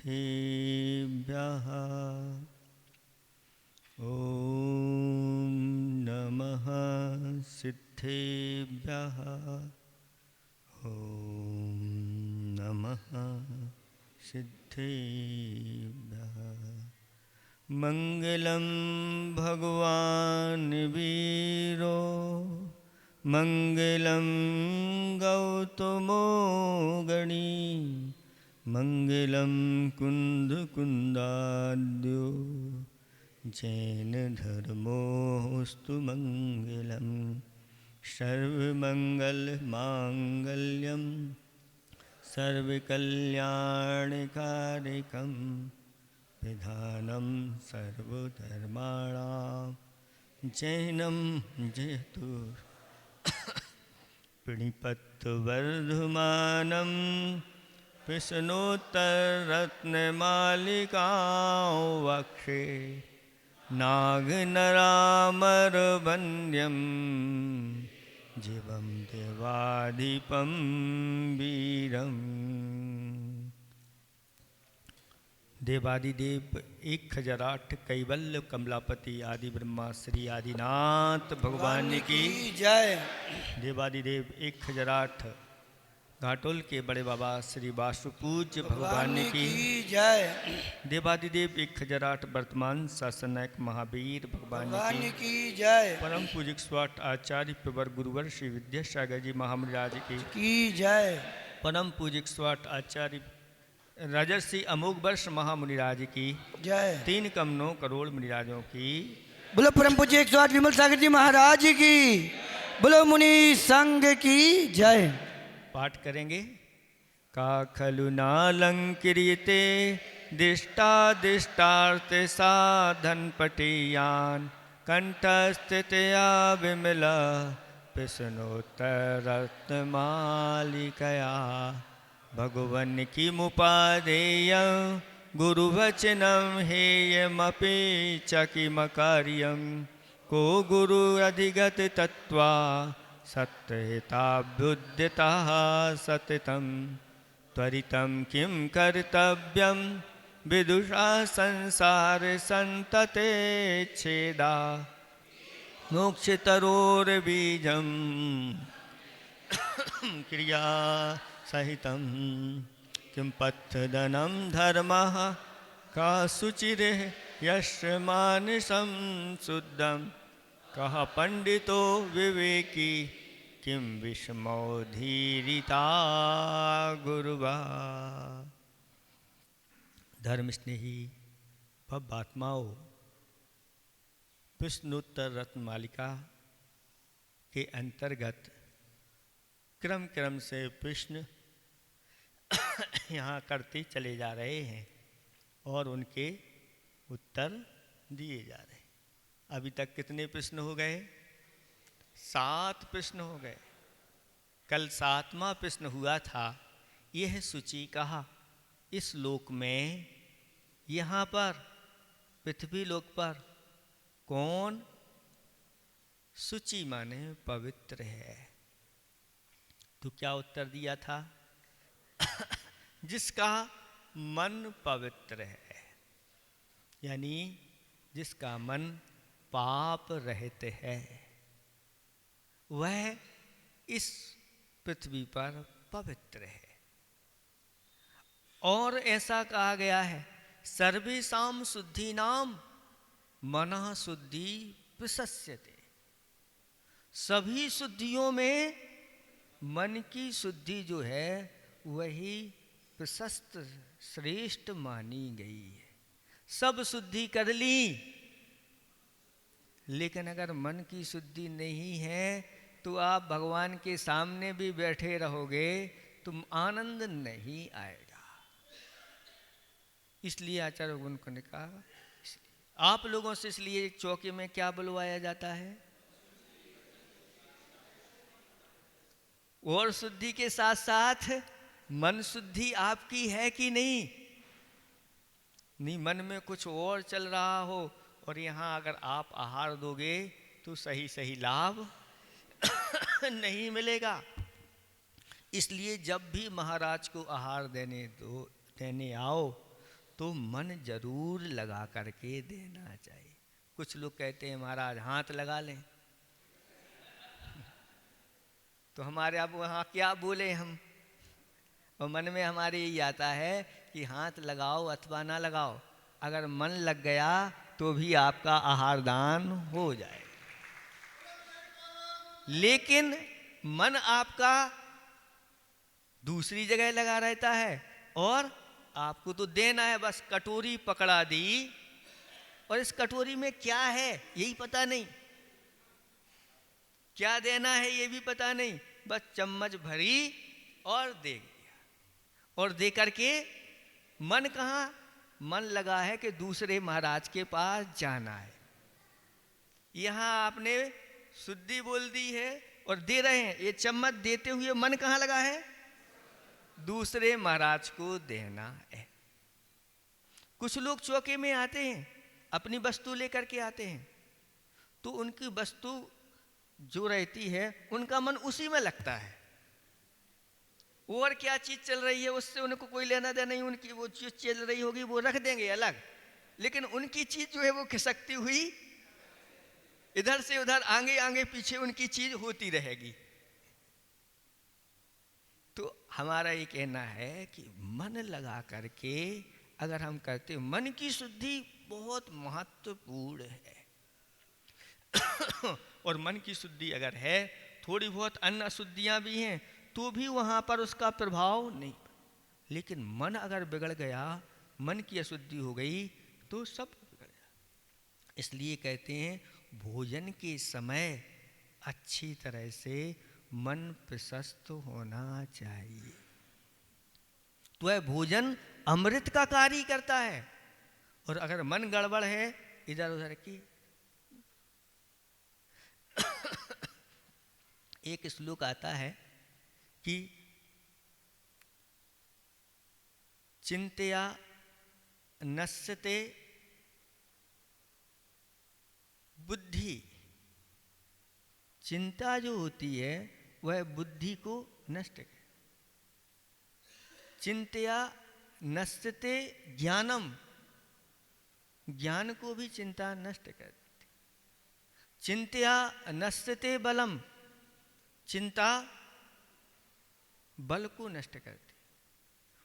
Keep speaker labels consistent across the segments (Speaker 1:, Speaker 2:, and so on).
Speaker 1: सिद्धेभ्यः ॐ नमः सिद्धेभ्यः ॐ नमः सिद्धेभ्यः। मंगलम भगवान् वीरो मंगलम गौतमो गणी मंगलम कुंदकुंदाद्यो जैन धर्मोस्तु मंगलम सर्वमंगल मांगल्यम सर्वकल्याणकारिकं विधानं सर्वधर्माणां जैनं जयतु प्रणिपत्तवर्धमानं विष्णोत्तरत्नमालिकां वक्षे नागनरामरवन्द्यं जीवं देवाधिपं वीरम्। देवादिदेव 1008 कैवल्य कमलापति आदि ब्रह्मा श्री आदिनाथ भगवान की
Speaker 2: जय।
Speaker 1: देवादिदेव 1008 घाटोल के बड़े बाबा श्री वासुपूज्य भगवान की
Speaker 2: जय।
Speaker 1: देवादिदेव 1008 वर्तमान शासन नायक महावीर भगवान
Speaker 2: की जय।
Speaker 1: परम पूजिक स्वाट आचार्य प्रवर गुरुवर श्री विद्यासागर जी महामुनिराज की
Speaker 2: जय।
Speaker 1: परम पूजिक स्वाट आचार्य राजर्षि अमोघ वर्ष महामुनिराज की
Speaker 2: जय।
Speaker 1: 3 कम 9 करोड़ मुनिराजों की।
Speaker 2: बोलो परम पूज्य 108 विमल सागर जी महाराज की। बोलो मुनि संघ की जय।
Speaker 1: पाठ करेंगे। का खलु नालंकृते दिष्टादिष्टार्थ साधन पटेयान कंठस्थितया विमला विष्णोत्तरत्नमालिकया भगवन् किमुपादेय गुरुवचनं हेयमपि च किमकार्यं को गुरु अधिगत तत्त्वा सत्यहिताभ्युद्यतः सततं त्वरितं किं कर्तव्यं विदुषा संसार संतते छेदा मोक्षतरोर्बीजं क्रिया सहितं किं पथदनं धर्मः का शुचिरे यस्य मानसं शुद्धं कः पंडितो विवेकी किं विस्मोधीरिता गुरुवा। धर्म स्नेही भवात्माओं, विष्णुत्तर रत्नमालिका के अंतर्गत क्रम क्रम से प्रश्न यहाँ करते चले जा रहे हैं और उनके उत्तर दिए जा रहे हैं। अभी तक कितने प्रश्न हो गए? 7 प्रश्न हो गए। कल 7वां प्रश्न हुआ था, यह शुचि कहा इस लोक में, यहाँ पर पृथ्वी लोक पर कौन शुचि माने पवित्र है? तो क्या उत्तर दिया था? जिसका मन पवित्र है, यानी जिसका मन पाप रहित है, वह इस पृथ्वी पर पवित्र है। और ऐसा कहा गया है, सर्वेषां शुद्धीनां मनः शुद्धि प्रशस्यते। सभी शुद्धियों में मन की शुद्धि जो है वही प्रशस्त श्रेष्ठ मानी गई है। सब शुद्धि कर ली, लेकिन अगर मन की शुद्धि नहीं है तो आप भगवान के सामने भी बैठे रहोगे, तुम आनंद नहीं आएगा। इसलिए आचार्य भगवान ने कहा, आप लोगों से इसलिए चौके में क्या बुलवाया जाता है? और शुद्धि के साथ साथ मन शुद्धि आपकी है कि नहीं? नहीं, मन में कुछ और चल रहा हो और यहाँ अगर आप आहार दोगे तो सही सही लाभ नहीं मिलेगा। इसलिए जब भी महाराज को आहार देने आओ तो मन जरूर लगा करके देना चाहिए। कुछ लोग कहते हैं महाराज हाथ लगा लें, तो हमारे अब वहाँ क्या बोले हम, और मन में हमारे यही आता है कि हाथ लगाओ अथवा ना लगाओ, अगर मन लग गया तो भी आपका आहार दान हो जाए। लेकिन मन आपका दूसरी जगह लगा रहता है और आपको तो देना है, बस कटोरी पकड़ा दी और इस कटोरी में क्या है यही पता नहीं, क्या देना है ये भी पता नहीं, बस चम्मच भरी और दे दिया। और दे करके मन कहाँ, मन लगा है कि दूसरे महाराज के पास जाना है। यहाँ आपने शुद्धि बोल दी है और दे रहे हैं, ये चम्मच देते हुए मन कहाँ लगा है, दूसरे महाराज को देना है। कुछ लोग चौके में आते हैं, अपनी वस्तु लेकर के आते हैं, तो उनकी वस्तु जो रहती है उनका मन उसी में लगता है, और क्या चीज चल रही है उससे उनको कोई लेना देना नहीं, उनकी वो चीज चल रही होगी वो रख देंगे अलग, लेकिन उनकी चीज जो है वो खिसकती हुई इधर से उधर आगे आगे पीछे उनकी चीज होती रहेगी। तो हमारा ये कहना है कि मन लगा करके अगर हम करते, मन की शुद्धि बहुत महत्वपूर्ण है। और मन की शुद्धि अगर है, थोड़ी बहुत अन्य अशुद्धियां भी हैं तो भी वहाँ पर उसका प्रभाव नहीं, लेकिन मन अगर बिगड़ गया, मन की अशुद्धि हो गई तो सब बिगड़ गया। इसलिए कहते हैं भोजन के समय अच्छी तरह से मन प्रशस्त होना चाहिए, तो वह भोजन अमृत का कार्य करता है। और अगर मन गड़बड़ है इधर उधर की, एक श्लोक आता है कि चिंतया नश्यते बुद्धि, चिंता जो होती है वह बुद्धि को नष्ट करे। चिंतया नश्यते ज्ञानम, ज्ञान को भी चिंता नष्ट करती। चिंतया नश्यते बलम, चिंता बल को नष्ट करती।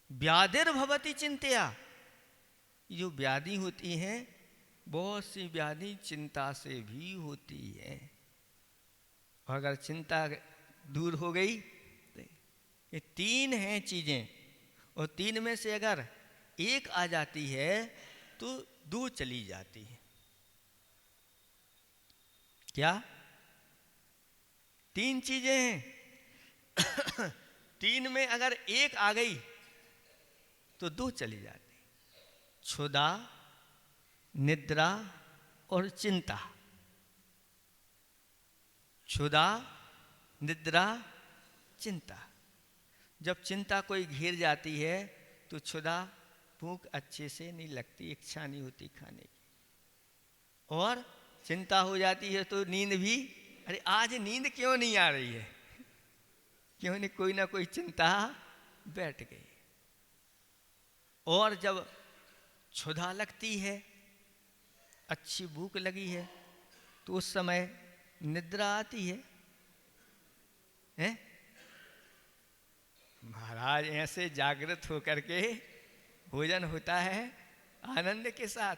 Speaker 1: व्याधिर्भवति चिंतया, जो व्याधि होती हैं बहुत सी व्याधि चिंता से भी होती है, और अगर चिंता दूर हो गई तो ये तीन हैं चीजें, और तीन में से अगर एक आ जाती है तो दो चली जाती है। क्या तीन चीजें हैं तीन में अगर एक आ गई तो दो चली जाती, क्षुधा, निद्रा और चिंता। क्षुधा, निद्रा, चिंता। जब चिंता कोई घेर जाती है तो क्षुधा, भूख अच्छे से नहीं लगती, इच्छा नहीं होती खाने की, और चिंता हो जाती है तो नींद भी, अरे आज नींद क्यों नहीं आ रही है, क्यों नहीं, कोई ना कोई चिंता बैठ गई। और जब क्षुधा लगती है, अच्छी भूख लगी है, तो उस समय निद्रा आती है, हैं? महाराज ऐसे जागृत होकर के भोजन होता है आनंद के साथ,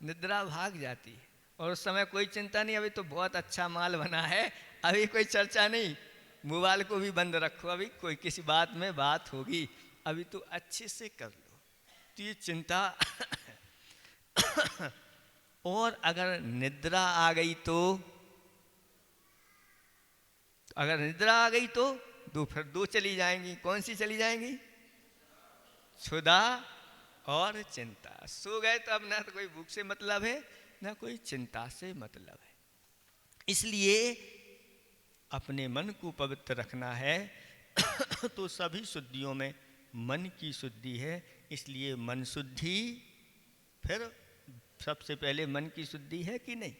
Speaker 1: निद्रा भाग जाती है, और उस समय कोई चिंता नहीं, अभी तो बहुत अच्छा माल बना है, अभी कोई चर्चा नहीं, मोबाइल को भी बंद रखो, अभी कोई किसी बात में बात होगी, अभी तो अच्छे से कर लो। तो ये चिंता और अगर निद्रा आ गई तो, अगर निद्रा आ गई तो फिर दो चली जाएंगी। कौन सी चली जाएंगी? क्षुधा और चिंता। सो गए तो अब ना तो कोई भूख से मतलब है ना कोई चिंता से मतलब है। इसलिए अपने मन को पवित्र रखना है तो सभी शुद्धियों में मन की शुद्धि है। इसलिए मन शुद्धि, फिर सबसे पहले मन की शुद्धि है कि नहीं,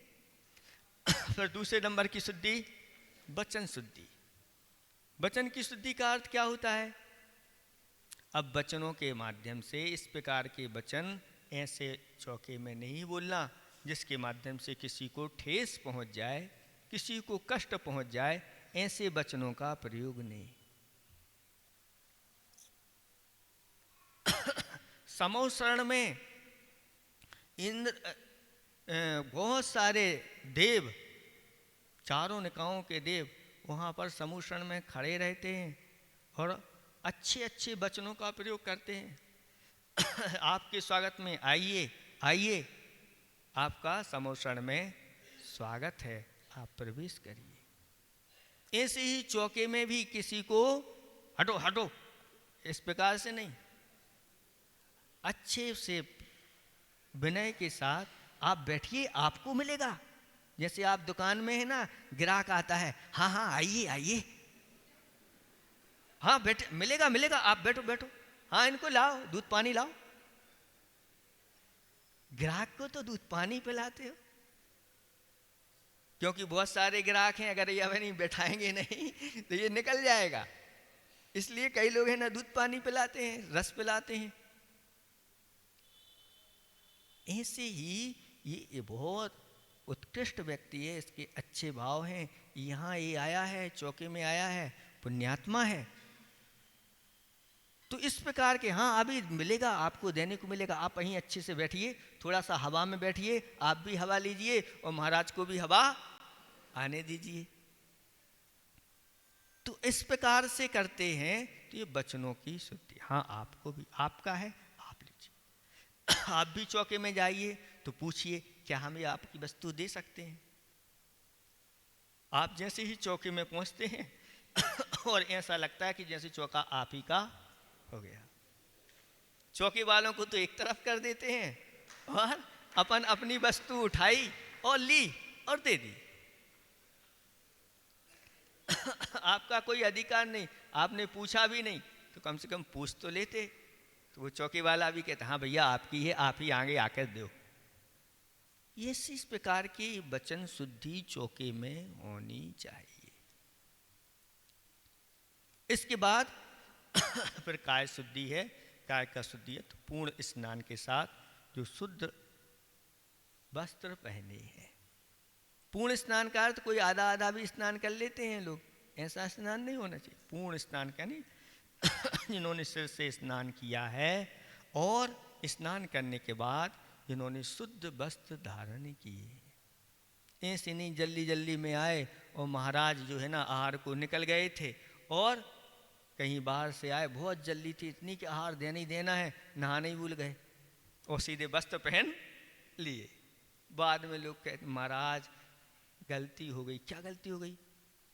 Speaker 1: फिर दूसरे नंबर की शुद्धि वचन शुद्धि। वचन की शुद्धि का अर्थ क्या होता है? अब वचनों के माध्यम से इस प्रकार के वचन ऐसे चौके में नहीं बोलना जिसके माध्यम से किसी को ठेस पहुंच जाए, किसी को कष्ट पहुंच जाए, ऐसे वचनों का प्रयोग नहीं। समोशरण में इंद्र बहुत सारे देव, चारों निकायों के देव वहाँ पर समूषण में खड़े रहते हैं और अच्छे अच्छे वचनों का प्रयोग करते हैं। आपके स्वागत में आइए आइए, आपका समूषण में स्वागत है, आप प्रवेश करिए। ऐसे ही चौके में भी किसी को हटो हटो इस प्रकार से नहीं, अच्छे से विनय के साथ आप बैठिए, आपको मिलेगा। जैसे आप दुकान में है ना, ग्राहक आता है, हाँ हाँ आइए आइए, हाँ बैठे, मिलेगा मिलेगा, आप बैठो बैठो, हाँ इनको लाओ दूध पानी लाओ। ग्राहक को तो दूध पानी पिलाते हो, क्योंकि बहुत सारे ग्राहक हैं, अगर ये नहीं बैठाएंगे नहीं तो ये निकल जाएगा। इसलिए कई लोग हैं ना दूध पानी पिलाते हैं, रस पिलाते हैं। ऐसे ही ये बहुत उत्कृष्ट व्यक्ति है, इसके अच्छे भाव हैं। यहाँ ये आया है, चौके में आया है, पुण्यात्मा है, तो इस प्रकार के हाँ अभी मिलेगा, आपको देने को मिलेगा। आप वहीं अच्छे से बैठिए, थोड़ा सा हवा में बैठिए, आप भी हवा लीजिए और महाराज को भी हवा आने दीजिए। तो इस प्रकार से करते हैं तो ये वचनों की शुद्धि। हाँ आपको भी, आपका है आप लीजिए। आप भी चौके में जाइए तो पूछिए क्या हम ये आपकी वस्तु दे सकते हैं। आप जैसे ही चौके में पहुंचते हैं और ऐसा लगता है कि जैसे चौका आप ही का हो गया, चौके वालों को तो एक तरफ कर देते हैं और अपन अपनी वस्तु उठाई और ली और दे दी। आपका कोई अधिकार नहीं, आपने पूछा भी नहीं, तो कम से कम पूछ तो लेते। तो वो चौकी वाला भी कहता हाँ भैया आपकी है, आप ही आगे आकर दो। ये इस प्रकार की वचन शुद्धि चौके में होनी चाहिए। इसके बाद फिर काय शुद्धि है। काय का शुद्धि है तो पूर्ण स्नान के साथ जो शुद्ध वस्त्र पहने हैं। पूर्ण स्नान का अर्थ कोई आधा आधा भी स्नान कर लेते हैं लोग, ऐसा स्नान नहीं होना चाहिए। पूर्ण स्नान का नहीं, जिन्होंने सिर से स्नान किया है और स्नान करने के बाद जिन्होंने शुद्ध वस्त्र धारण किए। ऐसे नहीं जल्दी जल्दी में आए और महाराज जो है ना आहार को निकल गए थे और कहीं बाहर से आए, बहुत जल्दी थी इतनी कि आहार देना ही देना है, नहाने ही भूल गए और सीधे वस्त्र पहन लिए। बाद में लोग कहते महाराज गलती हो गई। क्या गलती हो गई?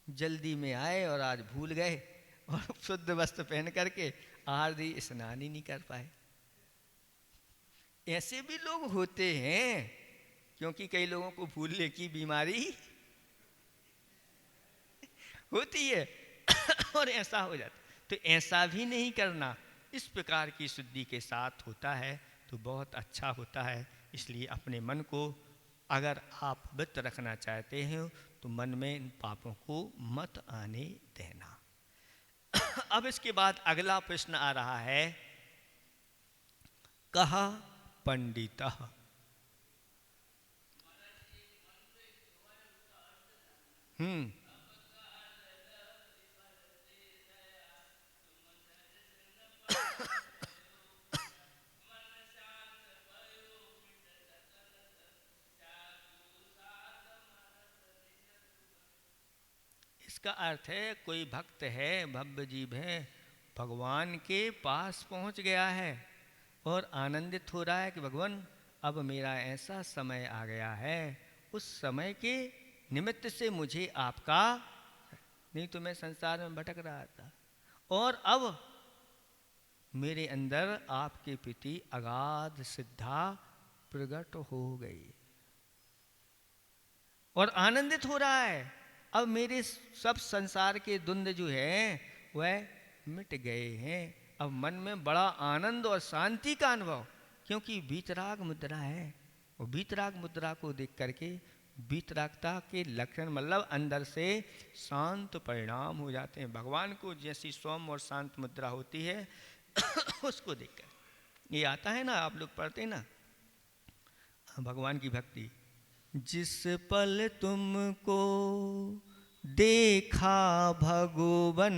Speaker 1: जल्दी में आए और आज भूल गए और शुद्ध वस्त्र पहन करके आहार दी, स्नान ही नहीं कर पाए। ऐसे भी लोग होते हैं, क्योंकि कई लोगों को भूलने की बीमारी होती है और ऐसा हो जाता। तो ऐसा भी नहीं करना, इस प्रकार की शुद्धि के साथ होता है तो बहुत अच्छा होता है। इसलिए अपने मन को अगर आप पवित्र रखना चाहते हैं तो मन में इन पापों को मत आने देना। अब इसके बाद अगला प्रश्न आ रहा है, कहा पंडितः। इसका अर्थ है कोई भक्त है, भव्य जीव है, भगवान के पास पहुंच गया है और आनंदित हो रहा है कि भगवान अब मेरा ऐसा समय आ गया है, उस समय के निमित्त से मुझे आपका, नहीं तो मैं संसार में भटक रहा था और अब मेरे अंदर आपके प्रति अगाध श्रद्धा प्रकट हो गई और आनंदित हो रहा है। अब मेरे सब संसार के द्वंद्व जो है वह मिट गए हैं। अब मन में बड़ा आनंद और शांति का अनुभव, क्योंकि वीतराग मुद्रा है और वीतराग मुद्रा को देख करके वीतरागता के लक्षण मतलब अंदर से शांत परिणाम हो जाते हैं। भगवान को जैसी सौम्य और शांत मुद्रा होती है उसको देखकर ये आता है ना, आप लोग पढ़ते हैं ना, भगवान की भक्ति। जिस पल तुमको देखा भगवन,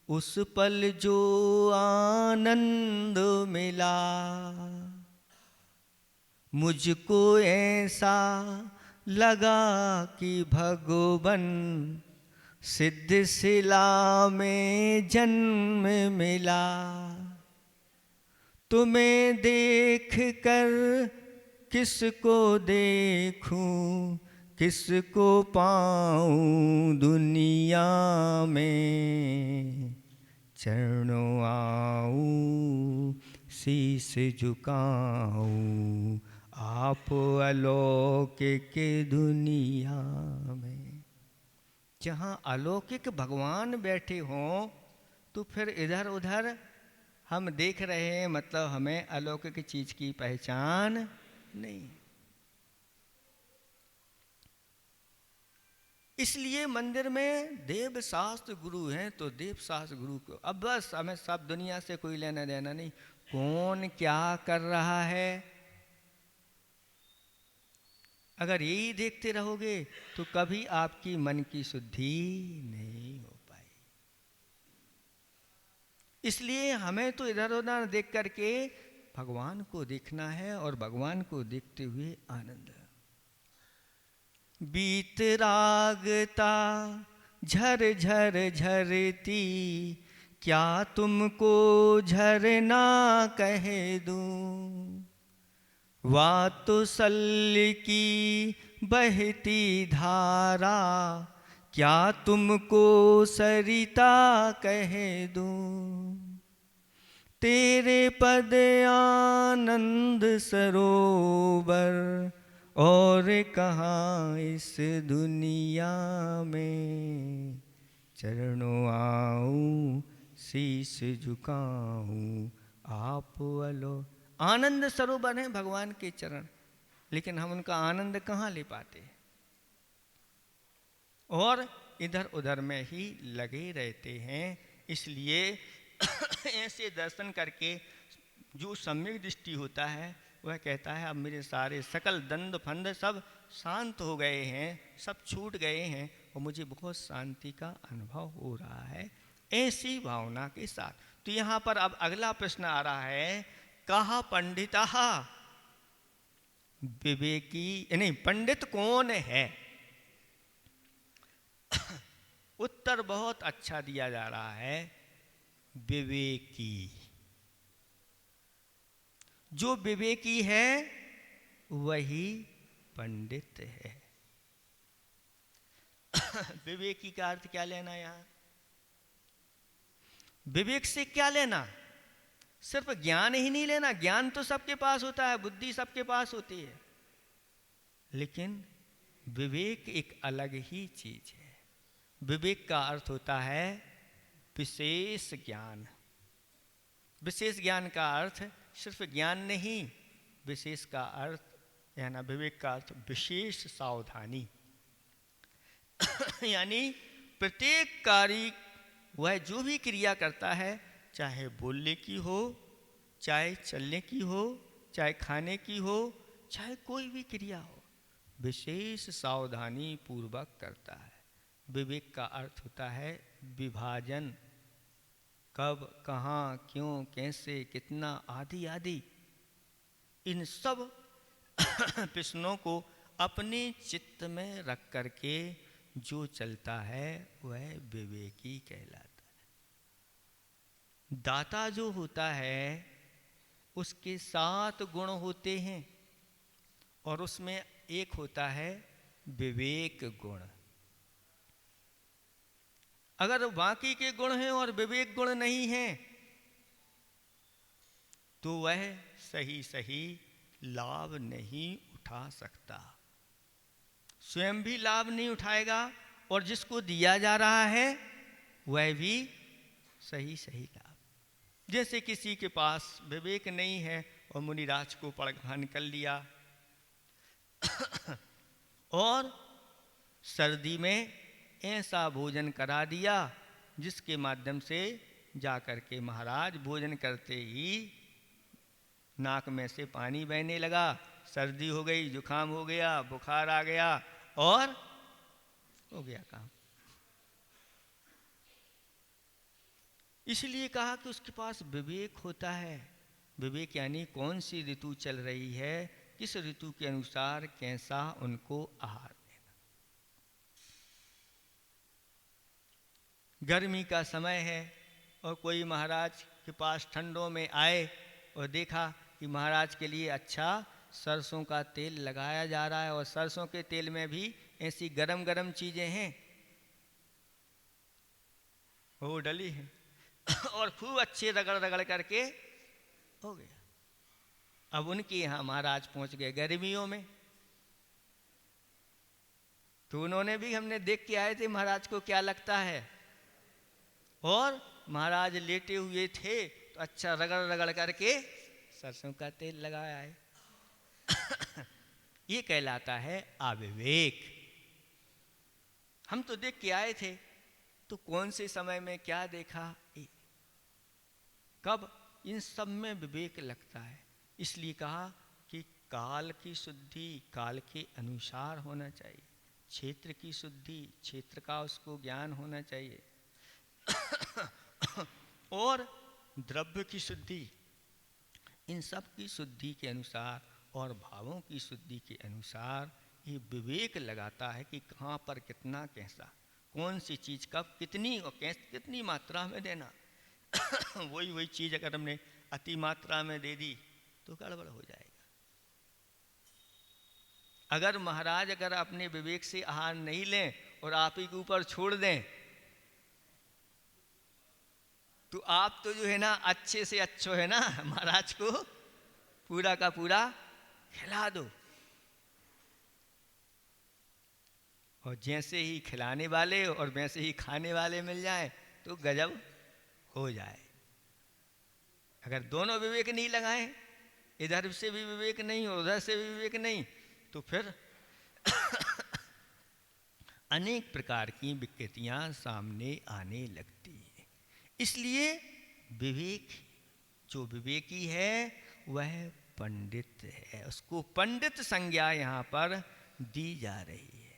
Speaker 1: उस पल जो आनंद मिला, मुझको ऐसा लगा कि भगवन सिद्ध शिला में जन्म मिला। तुम्हें देख कर किसको देखूं, किसको पाऊं दुनिया में, चरणों आऊं शीस झुकाऊं आप अलौकिक दुनिया में। जहाँ अलौकिक भगवान बैठे हों तो फिर इधर उधर हम देख रहे हैं, मतलब हमें अलौकिक चीज की पहचान नहीं। इसलिए मंदिर में देव शास्त्र गुरु हैं तो देव शास्त्र गुरु को अब बस हमें सब दुनिया से कोई लेना देना नहीं, कौन क्या कर रहा है अगर यही देखते रहोगे तो कभी आपकी मन की शुद्धि नहीं हो पाई। इसलिए हमें तो इधर उधर देख करके भगवान को देखना है और भगवान को देखते हुए आनंद। बीत रागता झर झर झरती, क्या तुमको झरना कह दूं, वातुसल की बहती धारा, क्या तुमको सरिता कह दूं, तेरे पद आनंद सरोवर और कहाँ इस दुनिया में, चरणों आऊं शीस झुकाऊं आप अलो। आनंद सरोवर है भगवान के चरण, लेकिन हम उनका आनंद कहाँ ले पाते हैं और इधर उधर में ही लगे रहते हैं। इसलिए ऐसे दर्शन करके जो सम्यक दृष्टि होता है वह कहता है अब मेरे सारे सकल दंड फंद सब शांत हो गए हैं, सब छूट गए हैं और मुझे बहुत शांति का अनुभव हो रहा है, ऐसी भावना के साथ। तो यहाँ पर अब अगला प्रश्न आ रहा है, कहा पंडितः, विवेकी नहीं पंडित कौन है? उत्तर बहुत अच्छा दिया जा रहा है, विवेकी। जो विवेकी है वही पंडित है। विवेकी का अर्थ क्या लेना यहां? विवेक से क्या लेना? सिर्फ ज्ञान ही नहीं लेना, ज्ञान तो सबके पास होता है, बुद्धि सबके पास होती है, लेकिन विवेक एक अलग ही चीज है। विवेक का अर्थ होता है विशेष ज्ञान। विशेष ज्ञान का अर्थ सिर्फ ज्ञान नहीं, विशेष का अर्थ यानी विवेक का अर्थ विशेष सावधानी। यानी प्रत्येक कार्य वह जो भी क्रिया करता है, चाहे बोलने की हो, चाहे चलने की हो, चाहे खाने की हो, चाहे कोई भी क्रिया हो, विशेष सावधानी पूर्वक करता है। विवेक का अर्थ होता है विभाजन, कब, कहाँ, क्यों, कैसे, कितना, आदि आदि। इन सब प्रश्नों को अपने चित्त में रख करके जो चलता है वह विवेकी कहलाता है। दाता जो होता है उसके 7 गुण होते हैं और उसमें एक होता है विवेक गुण। अगर बाकी के गुण हैं और विवेक गुण नहीं हैं तो वह सही सही लाभ नहीं उठा सकता, स्वयं भी लाभ नहीं उठाएगा और जिसको दिया जा रहा है वह भी सही सही लाभ। जैसे किसी के पास विवेक नहीं है और मुनिराज को पड़घान कर लिया और सर्दी में ऐसा भोजन करा दिया जिसके माध्यम से जाकर के महाराज भोजन करते ही नाक में से पानी बहने लगा, सर्दी हो गई, जुकाम हो गया, बुखार आ गया और हो गया काम। इसलिए कहा कि उसके पास विवेक होता है। विवेक यानी कौन सी ऋतु चल रही है, किस ऋतु के अनुसार कैसा उनको आहार देना। गर्मी का समय है और कोई महाराज के पास ठंडों में आए और देखा कि महाराज के लिए अच्छा सरसों का तेल लगाया जा रहा है और सरसों के तेल में भी ऐसी गरम गरम चीज़ें हैं वो डली हैं और खूब अच्छे रगड़ रगड़ करके हो गया। अब उनके यहाँ महाराज पहुँच गए गर्मियों में, तो उन्होंने भी, हमने देख के आए थे महाराज को क्या लगता है, और महाराज लेटे हुए थे तो अच्छा रगड़ रगड़ करके सरसों का तेल लगाया है। ये कहलाता है अविवेक। हम तो देख के आए थे, तो कौन से समय में क्या देखा, कब, इन सब में विवेक लगता है। इसलिए कहा कि काल की शुद्धि काल के अनुसार होना चाहिए, क्षेत्र की शुद्धि क्षेत्र का उसको ज्ञान होना चाहिए और द्रव्य की शुद्धि इन सब की शुद्धि के अनुसार और भावों की शुद्धि के अनुसार ये विवेक लगाता है कि कहाँ पर कितना कैसा, कौन सी चीज़ कब कितनी और कितनी मात्रा में देना। वही चीज़ अगर हमने अति मात्रा में दे दी तो गड़बड़ हो जाएगा। अगर महाराज अगर अपने विवेक से आहार नहीं लें और आप ही के ऊपर छोड़ दें तो आप तो जो है ना अच्छे से अच्छो है ना महाराज को पूरा का पूरा खिला दो, और जैसे ही खिलाने वाले और वैसे ही खाने वाले मिल जाए तो गजब हो जाए। अगर दोनों विवेक नहीं लगाएं, इधर से भी विवेक नहीं और उधर से भी विवेक नहीं, तो फिर अनेक प्रकार की विकृतियां सामने आने लगती हैं। इसलिए विवेक, जो विवेकी है वह पंडित है, उसको पंडित संज्ञा यहाँ पर दी जा रही है।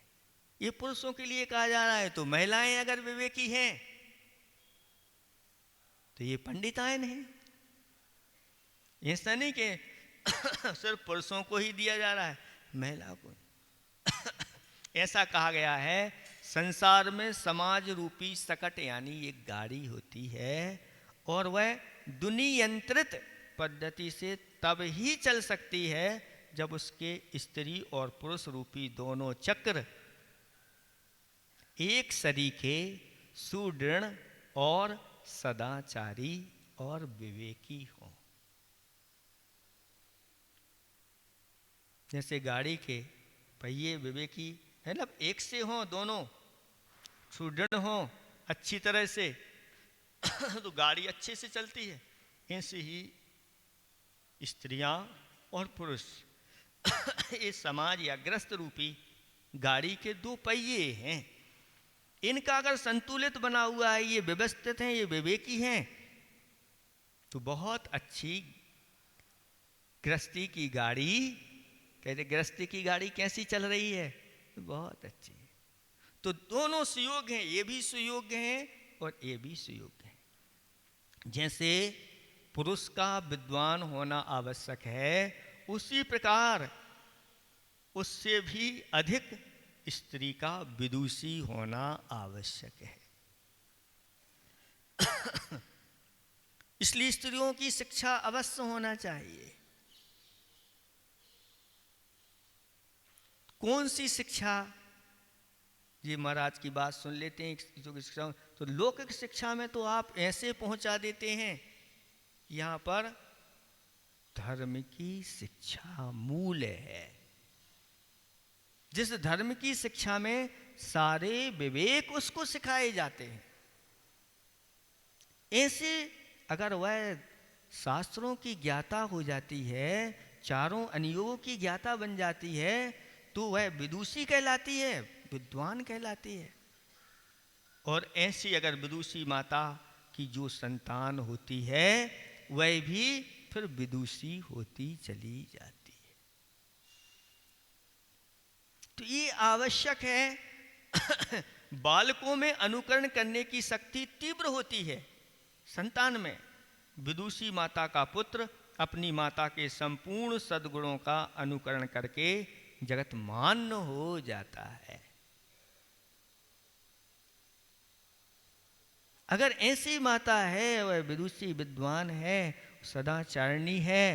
Speaker 1: ये पुरुषों के लिए कहा जा रहा है, तो महिलाएं अगर विवेकी हैं तो ये पंडितायन हैं। ऐसा नहीं कि सिर्फ पुरुषों को ही दिया जा रहा है, महिला को। ऐसा कहा गया है, संसार में समाज रूपी सकट यानी एक गाड़ी होती है और वह दुनियंत्रित पद्धति से तब ही चल सकती है जब उसके स्त्री और पुरुष रूपी दोनों चक्र एक सरीखे, सुदृढ़ और सदाचारी और विवेकी हों। जैसे गाड़ी के पहिए विवेकी है ना, एक से हों, दोनों सुदृढ़ हों अच्छी तरह से तो गाड़ी अच्छे से चलती है। ऐसे ही स्त्रियां और पुरुष ये समाज या ग्रस्त रूपी गाड़ी के दो पहिए हैं। इनका अगर संतुलित बना हुआ है, ये व्यवस्थित हैं, ये विवेकी हैं, तो बहुत अच्छी गृहस्थी की गाड़ी, कहते गृहस्थी की गाड़ी कैसी चल रही है, बहुत अच्छी है। तो दोनों सुयोग्य हैं, ये भी सुयोग्य हैं और ये भी सुयोग्य हैं। जैसे पुरुष का विद्वान होना आवश्यक है, उसी प्रकार उससे भी अधिक स्त्री का विदुषी होना आवश्यक है। इसलिए स्त्रियों की शिक्षा अवश्य होना चाहिए। कौन सी शिक्षा, ये महाराज की बात सुन लेते हैं, जो शिक्षा, तो लौकिक शिक्षा में तो आप ऐसे पहुंचा देते हैं, यहाँ पर धर्म की शिक्षा मूल है। जिस धर्म की शिक्षा में सारे विवेक उसको सिखाए जाते हैं, ऐसे अगर वह शास्त्रों की ज्ञाता हो जाती है, चारों अनुयोगों की ज्ञाता बन जाती है, तो वह विदुषी कहलाती है, विद्वान कहलाती है। और ऐसी अगर विदुषी माता की जो संतान होती है वह भी फिर विदुषी होती चली जाती है। तो ये आवश्यक है। बालकों में अनुकरण करने की शक्ति तीव्र होती है। संतान में विदुषी माता का पुत्र अपनी माता के संपूर्ण सद्गुणों का अनुकरण करके जगतमान्य हो जाता है। अगर ऐसी माता है, वह विदुषी विद्वान है, सदाचारिणी है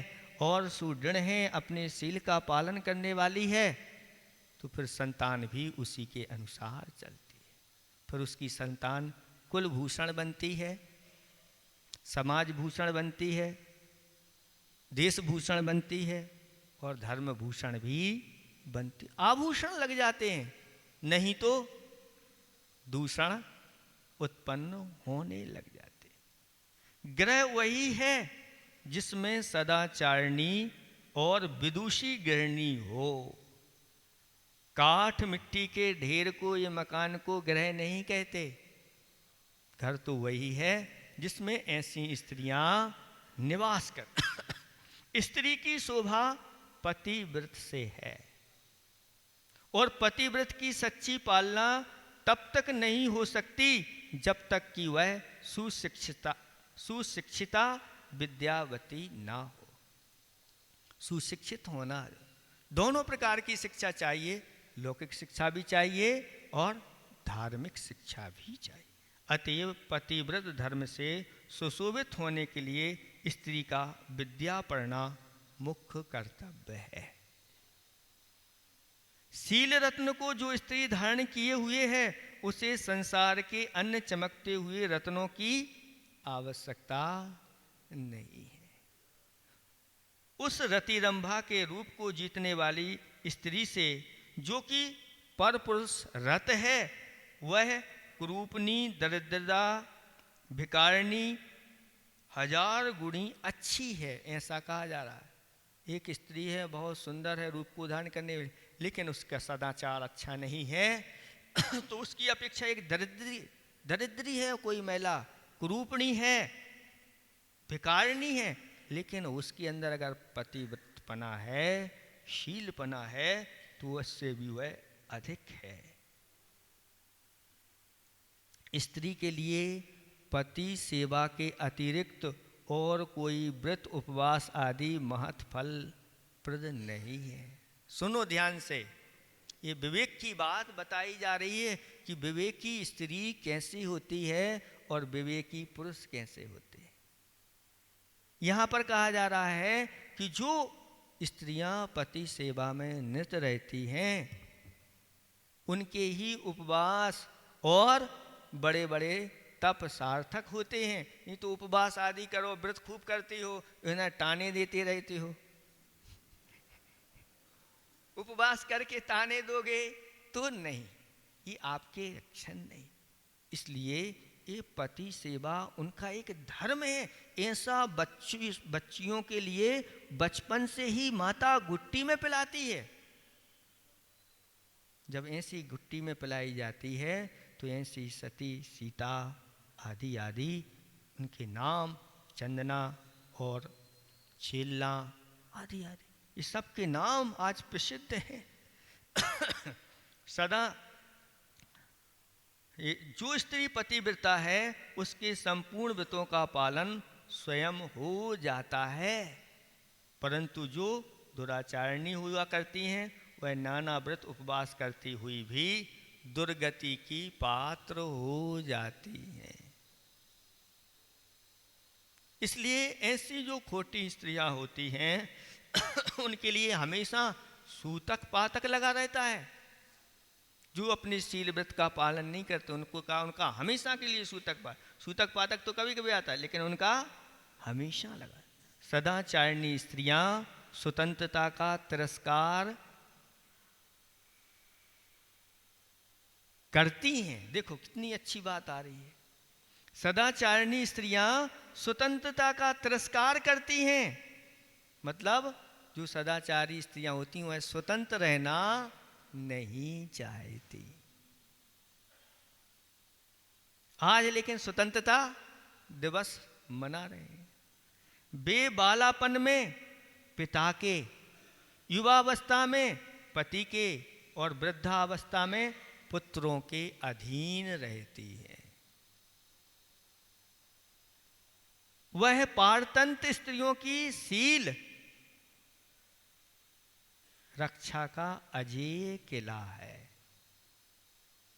Speaker 1: और सुदृढ़ है, अपने शील का पालन करने वाली है, तो फिर संतान भी उसी के अनुसार चलती है। फिर उसकी संतान कुल भूषण बनती है, समाज भूषण बनती है, देश भूषण बनती है और धर्म भूषण भी बनती। आभूषण लग जाते हैं, नहीं तो दूषण उत्पन्न होने लग जाते। ग्रह वही है जिसमें सदाचारिणी और विदुषी गृहिणी हो। काठ मिट्टी के ढेर को, ये मकान को ग्रह नहीं कहते। घर तो वही है जिसमें ऐसी स्त्रियां निवास कर। स्त्री की शोभा पतिव्रत से है और पतिव्रत की सच्ची पालना तब तक नहीं हो सकती जब तक कि वह सुशिक्षिता विद्यावती ना हो। सुशिक्षित होना, दोनों प्रकार की शिक्षा चाहिए, लौकिक शिक्षा भी चाहिए और धार्मिक शिक्षा भी चाहिए। अतएव पतिव्रत धर्म से सुशोभित होने के लिए स्त्री का विद्या पढ़ना मुख्य कर्तव्य है। शील रत्न को जो स्त्री धारण किए हुए है, उसे संसार के अन्य चमकते हुए रत्नों की आवश्यकता नहीं है। उस रतिरंभा के रूप को जीतने वाली स्त्री से, जो कि परपुरुष रत है, वह कुरूपनी, दरिद्रता, भिकारिणी 1000 गुणी अच्छी है, ऐसा कहा जा रहा है। एक स्त्री है, बहुत सुंदर है, रूप को धारण करने वाली, लेकिन उसका सदाचार अच्छा नहीं है तो उसकी अपेक्षा एक दरिद्री है, कोई महिला कुरूपणी है, भिकारिणी है, लेकिन उसके अंदर अगर पतिव्रतपना है, शीलपना है, तो उससे भी वह अधिक है। स्त्री के लिए पति सेवा के अतिरिक्त और कोई व्रत उपवास आदि महत् फल प्रद नहीं है। सुनो ध्यान से, ये विवेक की बात बताई जा रही है कि विवेकी स्त्री कैसी होती है और विवेकी पुरुष कैसे होते हैं। यहाँ पर कहा जा रहा है कि जो स्त्रियां पति सेवा में निरत रहती हैं, उनके ही उपवास और बड़े बड़े तप सार्थक होते हैं। नहीं तो उपवास आदि करो, व्रत खूब करती हो, इन्हें ताने देते रहती हो। उपवास करके ताने दोगे तो नहीं, ये आपके रक्षण नहीं। इसलिए ये पति सेवा उनका एक धर्म है। ऐसा बच्चियों के लिए बचपन से ही माता गुट्टी में पिलाती है। जब ऐसी गुट्टी में पिलाई जाती है तो ऐसी सती, सीता आदि आदि उनके नाम, चंदना और छेलना आदि आदि, ये सब के नाम आज प्रसिद्ध हैं। सदा जो स्त्री पतिव्रता है, उसके संपूर्ण व्रतों का पालन स्वयं हो जाता है, परंतु जो दुराचारिणी हुआ करती हैं, वह नाना व्रत उपवास करती हुई भी दुर्गति की पात्र हो जाती हैं। इसलिए ऐसी जो खोटी स्त्रियां होती हैं उनके लिए हमेशा सूतक पातक लगा रहता है। जो अपने शील व्रत का पालन नहीं करते, उनका हमेशा के लिए सूतक पातक तो कभी कभी आता है, लेकिन उनका हमेशा लगा। सदाचारिणी स्त्रियां स्वतंत्रता का तिरस्कार करती हैं। देखो कितनी अच्छी बात आ रही है। सदाचारिणी स्त्रियां स्वतंत्रता का तिरस्कार करती हैं, मतलब जो सदाचारी स्त्रियां होती हैं वह स्वतंत्र रहना नहीं चाहती। आज लेकिन स्वतंत्रता दिवस मना रहे हैं। वे बालापन में पिता के, युवावस्था में पति के, और वृद्धावस्था में पुत्रों के अधीन रहती है। वह पारतंत्र स्त्रियों की शील रक्षा का अजेय किला है।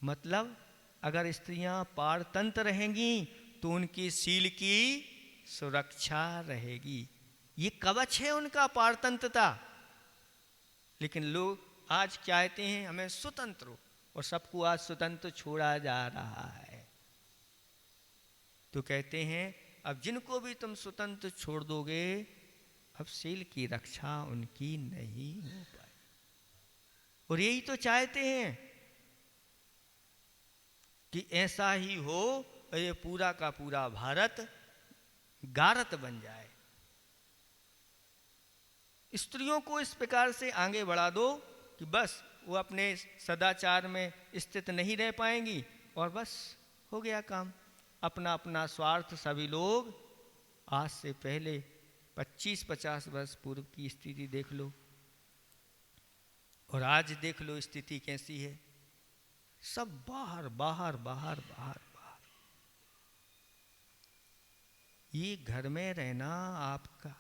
Speaker 1: मतलब अगर स्त्रियां पारतंत्र रहेंगी तो उनकी शील की सुरक्षा रहेगी। ये कवच है उनका, पारतंत्रता। लेकिन लोग आज चाहते हैं हमें स्वतंत्र हो, और सबको आज स्वतंत्र छोड़ा जा रहा है। तो कहते हैं अब जिनको भी तुम स्वतंत्र छोड़ दोगे, अब शील की रक्षा उनकी नहीं हो पाए। और यही तो चाहते हैं कि ऐसा ही हो, ये पूरा का पूरा भारत गारत बन जाए। स्त्रियों को इस प्रकार से आगे बढ़ा दो कि बस वो अपने सदाचार में स्थित नहीं रह पाएंगी, और बस हो गया काम। अपना अपना स्वार्थ। सभी लोग आज से पहले 25-50 वर्ष पूर्व की स्थिति देख लो, और आज देख लो स्थिति कैसी है। सब बाहर बाहर बाहर बाहर बाहर। ये घर में रहना आपका।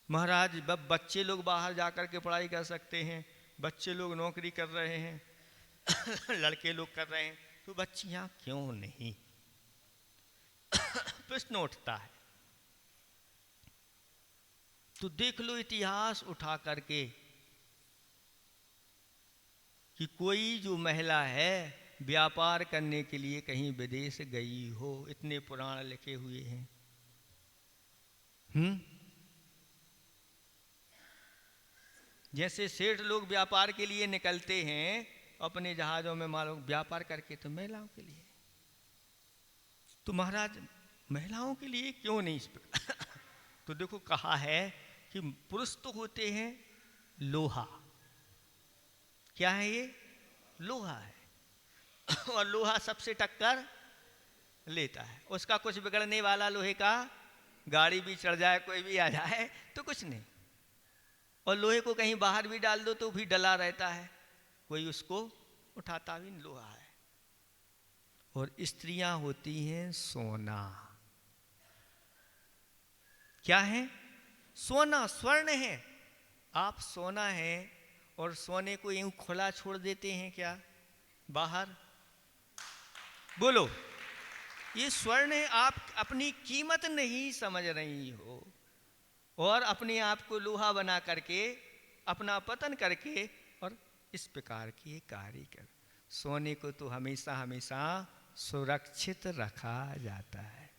Speaker 1: महाराज बच्चे लोग बाहर जाकर के पढ़ाई कर सकते हैं, बच्चे लोग नौकरी कर रहे हैं लड़के लोग कर रहे हैं, तो बच्चियां क्यों नहीं? प्रश्न उठता है। तो देख लो इतिहास उठा करके कि कोई जो महिला है व्यापार करने के लिए कहीं विदेश गई हो। इतने पुराण लिखे हुए हैं। जैसे सेठ लोग व्यापार के लिए निकलते हैं अपने जहाज़ों में, मालूम व्यापार करके, तो महिलाओं के लिए, तो महाराज महिलाओं के लिए क्यों नहीं? तो देखो कहा है कि पुरुष तो होते हैं लोहा। क्या है ये? लोहा है। और लोहा सबसे टक्कर लेता है। उसका कुछ बिगड़ने वाला लोहे का, गाड़ी भी चढ़ जाए, कोई भी आ जाए तो कुछ नहीं। और लोहे को कहीं बाहर भी डाल दो तो भी डला रहता है, कोई उसको उठाता भी नहीं। लोहा है। और स्त्रियां होती हैं सोना। क्या है? सोना, स्वर्ण है। आप सोना है और सोने को यूं खुला छोड़ देते हैं क्या बाहर? बोलो, ये स्वर्ण है। आप अपनी कीमत नहीं समझ रही हो, और अपने आप को लोहा बना करके अपना पतन करके, और इस प्रकार के कार्य कर। सोने को तो हमेशा हमेशा सुरक्षित रखा जाता है,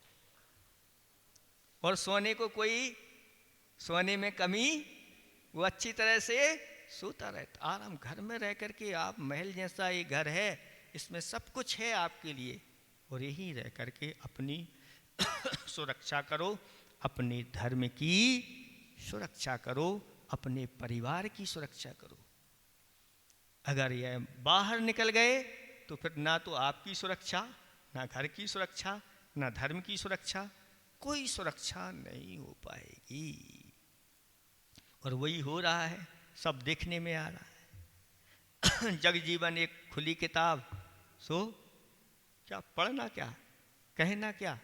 Speaker 1: और सोने को कोई, सोने में कमी, वो अच्छी तरह से सोता रहता। आराम घर में रह करके आप, महल जैसा ये घर है, इसमें सब कुछ है आपके लिए, और यही रह करके अपनी सुरक्षा करो, अपने धर्म की सुरक्षा करो, अपने परिवार की सुरक्षा करो। अगर यह बाहर निकल गए तो फिर ना तो आपकी सुरक्षा, ना घर की सुरक्षा, ना धर्म की सुरक्षा, कोई सुरक्षा नहीं हो पाएगी। और वही हो रहा है, सब देखने में आ रहा है। जगजीवन एक खुली किताब, सो क्या पढ़ना, क्या कहना, क्या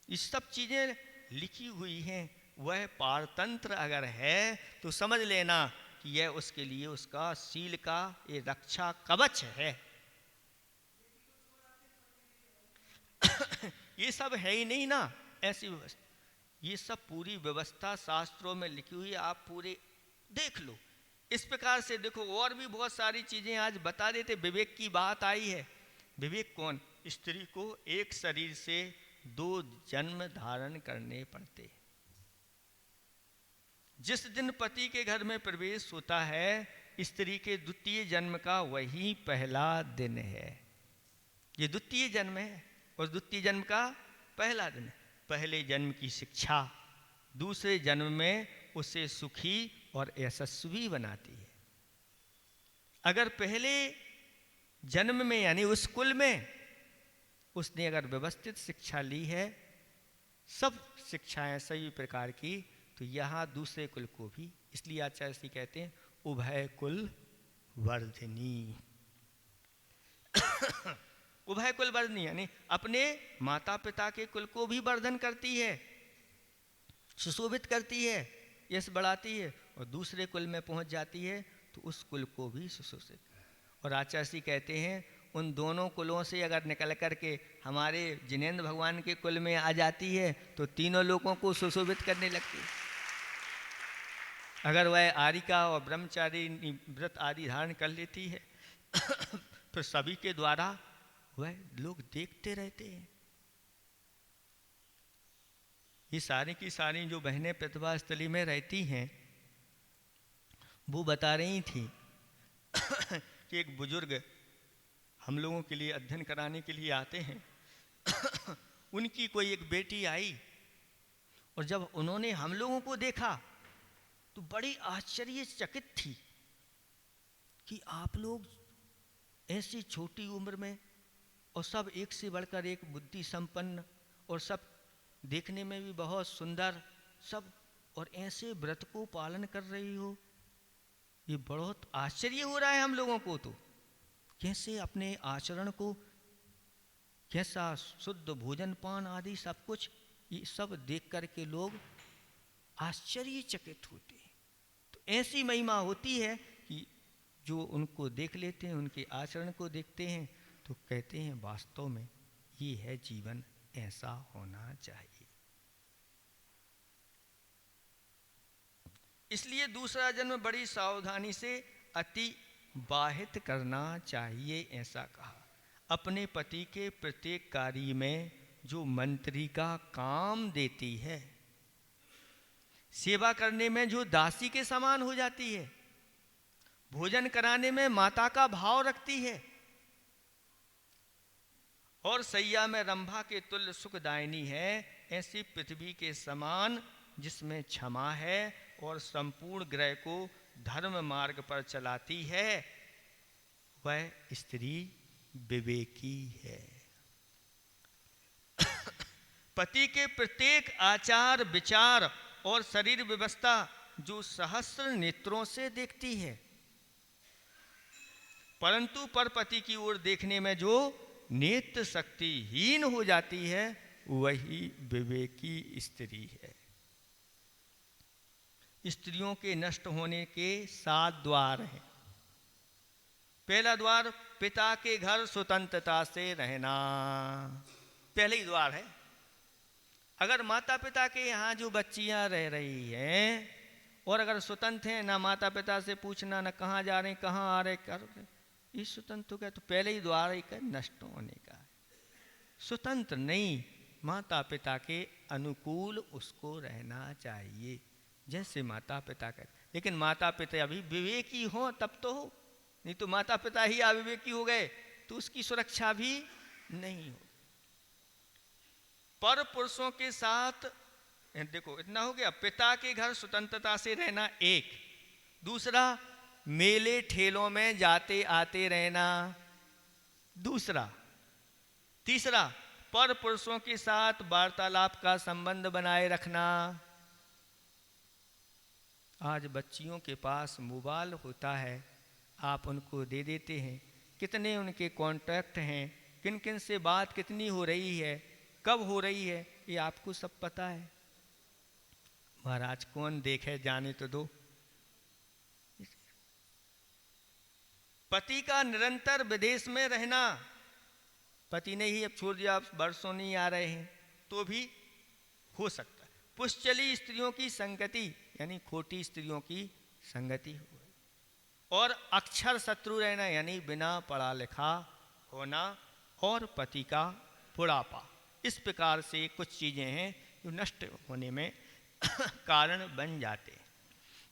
Speaker 1: ये सब चीज़ें लिखी हुई हैं। वह पारतंत्र अगर है तो समझ लेना कि यह उसके लिए उसका शील का ये रक्षा कवच है। ये सब है ही नहीं ना ऐसी व्यवस्था। ये सब पूरी व्यवस्था शास्त्रों में लिखी हुई है, आप पूरे देख लो। इस प्रकार से देखो, और भी बहुत सारी चीज़ें आज बता देते। विवेक की बात आई है। विवेक कौन? स्त्री को एक शरीर से 2 जन्म धारण करने पड़ते। जिस दिन पति के घर में प्रवेश होता है, स्त्री के द्वितीय जन्म का वही पहला दिन है। ये द्वितीय जन्म है, और द्वितीय जन्म का पहला दिन है। पहले जन्म की शिक्षा दूसरे जन्म में उसे सुखी और यशस्वी बनाती है। अगर पहले जन्म में, यानी उस कुल में उसने अगर व्यवस्थित शिक्षा ली है, सब शिक्षाएं सही प्रकार की, तो यहाँ दूसरे कुल को भी, इसलिए आचार्य श्री कहते हैं उभय कुल वर्धिनी। उभय कुल वर्धनी यानी अपने माता पिता के कुल को भी वर्धन करती है, सुशोभित करती है, यश बढ़ाती है, और दूसरे कुल में पहुंच जाती है तो उस कुल को भी सुशोभित। और आचार्य कहते हैं उन दोनों कुलों से अगर निकल करके हमारे जिनेंद्र भगवान के कुल में आ जाती है तो तीनों लोगों को सुशोभित करने लगती है। अगर वह आरिका और ब्रह्मचारी व्रत आदि धारण कर लेती है तो सभी के द्वारा वह लोग देखते रहते हैं। ये सारी की सारी जो बहनें प्रतिभा स्थली में रहती हैं वो बता रही थी कि एक बुजुर्ग हम लोगों के लिए अध्ययन कराने के लिए आते हैं उनकी कोई एक बेटी आई और जब उन्होंने हम लोगों को देखा तो बड़ी आश्चर्यचकित थी कि आप लोग ऐसी छोटी उम्र में और सब एक से बढ़कर एक बुद्धि संपन्न और सब देखने में भी बहुत सुंदर सब, और ऐसे व्रत को पालन कर रही हो, ये बहुत आश्चर्य हो रहा है हम लोगों को। तो कैसे अपने आचरण को, कैसा शुद्ध भोजन पान आदि सब कुछ, ये सब देख करके लोग आश्चर्यचकित होते हैं। तो ऐसी महिमा होती है कि जो उनको देख लेते हैं, उनके आचरण को देखते हैं तो कहते हैं वास्तव में ये है जीवन, ऐसा होना चाहिए। इसलिए दूसरा जन्म बड़ी सावधानी से अतिबाहित करना चाहिए, ऐसा कहा। अपने पति के प्रत्येक कार्य में जो मंत्री का काम देती है, सेवा करने में जो दासी के समान हो जाती है, भोजन कराने में माता का भाव रखती है, और सैया में रंभा के तुल्य सुखदायिनी है, ऐसी पृथ्वी के समान जिसमें क्षमा है और संपूर्ण ग्रह को धर्म मार्ग पर चलाती है, वह स्त्री विवेकी है। पति के प्रत्येक आचार विचार और शरीर व्यवस्था जो सहस्र नेत्रों से देखती है, परंतु परपति की ओर देखने में जो नेत्र शक्तिहीन हो जाती है, वही विवेकी स्त्री है। स्त्रियों के नष्ट होने के 7 द्वार हैं। पहला द्वार पिता के घर स्वतंत्रता से रहना, पहले ही द्वार है। अगर माता पिता के यहाँ जो बच्चियाँ रह रही हैं और अगर स्वतंत्र हैं, ना माता पिता से पूछना, ना कहाँ जा रहे हैं, कहाँ आ रहे, कर रहे, ये स्वतंत्र का तो पहले ही द्वार एक नष्ट होने का है। स्वतंत्र नहीं, माता पिता के अनुकूल उसको रहना चाहिए, जैसे माता पिता का। लेकिन माता पिता अभी विवेकी हो तब तो हो, नहीं तो माता पिता ही अविवेकी हो गए तो उसकी सुरक्षा भी नहीं हो। पर पुरुषों के साथ देखो इतना हो गया, पिता के घर स्वतंत्रता से रहना एक, दूसरा मेले ठेलों में जाते आते रहना दूसरा, तीसरा पर पुरुषों के साथ वार्तालाप का संबंध बनाए रखना। आज बच्चियों के पास मोबाइल होता है, आप उनको दे देते हैं, कितने उनके कॉन्टैक्ट हैं, किन किन से बात कितनी हो रही है, कब हो रही है, ये आपको सब पता है। महाराज कौन देखे, जाने तो दो। पति का निरंतर विदेश में रहना, पति ने ही अब छोड़ दिया, अब वर्षों नहीं आ रहे हैं, तो भी हो सकता है। पुष्चली स्त्रियों की संगति यानी खोटी स्त्रियों की संगति हो, और अक्षर शत्रु रहना यानी बिना पढ़ा लिखा होना, और पति का बुढ़ापा। इस प्रकार से कुछ चीज़ें हैं जो नष्ट होने में कारण बन जाते हैं।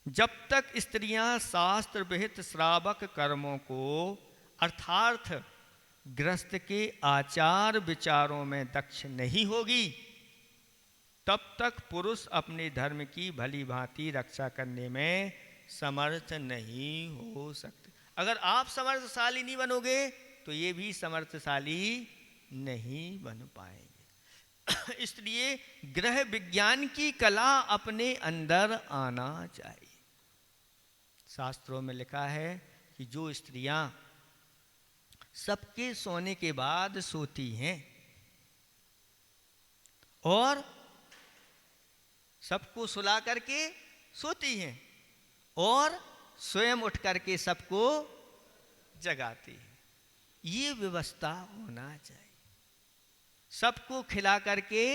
Speaker 1: जब तक स्त्रियां शास्त्र विहित श्रावक कर्मों को अर्थार्थ गृहस्थ के आचार विचारों में दक्ष नहीं होगी, तब तक पुरुष अपने धर्म की भली भांति रक्षा करने में समर्थ नहीं हो सकते। अगर आप समर्थशाली नहीं बनोगे तो ये भी समर्थशाली नहीं बन पाएंगे। इसलिए गृह विज्ञान की कला अपने अंदर आना चाहिए। शास्त्रों में लिखा है कि जो स्त्रियां सबके सोने के बाद सोती हैं और सबको सुला करके सोती हैं और स्वयं उठ करके सबको जगाती है, ये व्यवस्था होना चाहिए। सबको खिला करके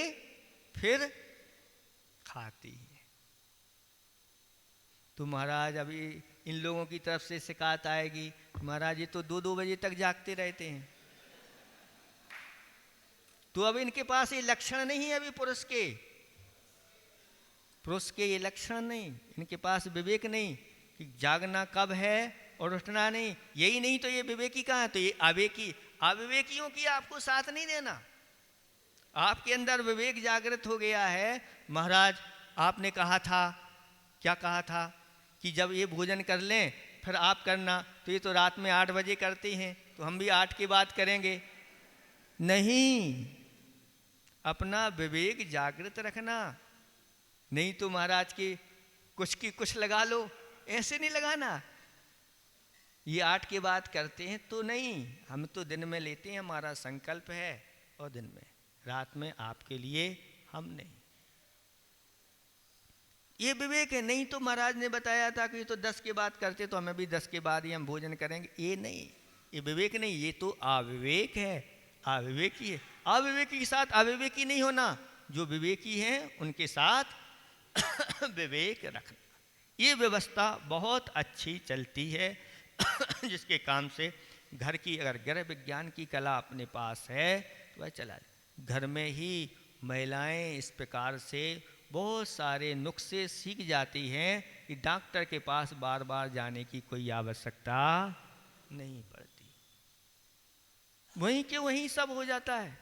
Speaker 1: फिर खाती है। तो महाराज अभी इन लोगों की तरफ से शिकायत आएगी, महाराज ये तो 2-2 बजे तक जागते रहते हैं। तो अब इनके पास ये लक्षण नहीं है, अभी पुरुष के ये लक्षण नहीं, इनके पास विवेक नहीं कि जागना कब है और उठना नहीं। यही नहीं तो ये विवेकी कहाँ है? तो ये अविवेकियों की आपको साथ नहीं देना। आपके अंदर विवेक जागृत हो गया है। महाराज आपने कहा था, क्या कहा था कि जब ये भोजन कर लें फिर आप करना, तो ये तो रात में 8 बजे करते हैं, तो हम भी 8 के बाद करेंगे। नहीं, अपना विवेक जागृत रखना। नहीं तो महाराज की कुछ लगा लो, ऐसे नहीं लगाना। ये 8 के बाद करते हैं तो नहीं, हम तो दिन में लेते हैं, हमारा संकल्प है, और दिन में, रात में आपके लिए हम नहीं। ये विवेक है। नहीं तो महाराज ने बताया था कि तो 10 के बाद करते, तो हमें भी 10 के बाद ही हम भोजन करेंगे। ये नहीं, ये विवेक नहीं, ये तो अविवेक है, अविवेकी है। अविवेकी के साथ अविवेकी नहीं होना, जो विवेकी हैं उनके साथ विवेक रखना। ये व्यवस्था बहुत अच्छी चलती है जिसके काम से घर की, अगर गृह विज्ञान की कला अपने पास है तो वह चला जाए। घर में ही महिलाएं इस प्रकार से बहुत सारे नुस्खे सीख जाती हैं कि डॉक्टर के पास बार बार जाने की कोई आवश्यकता नहीं पड़ती। वहीं के वहीं सब हो जाता है।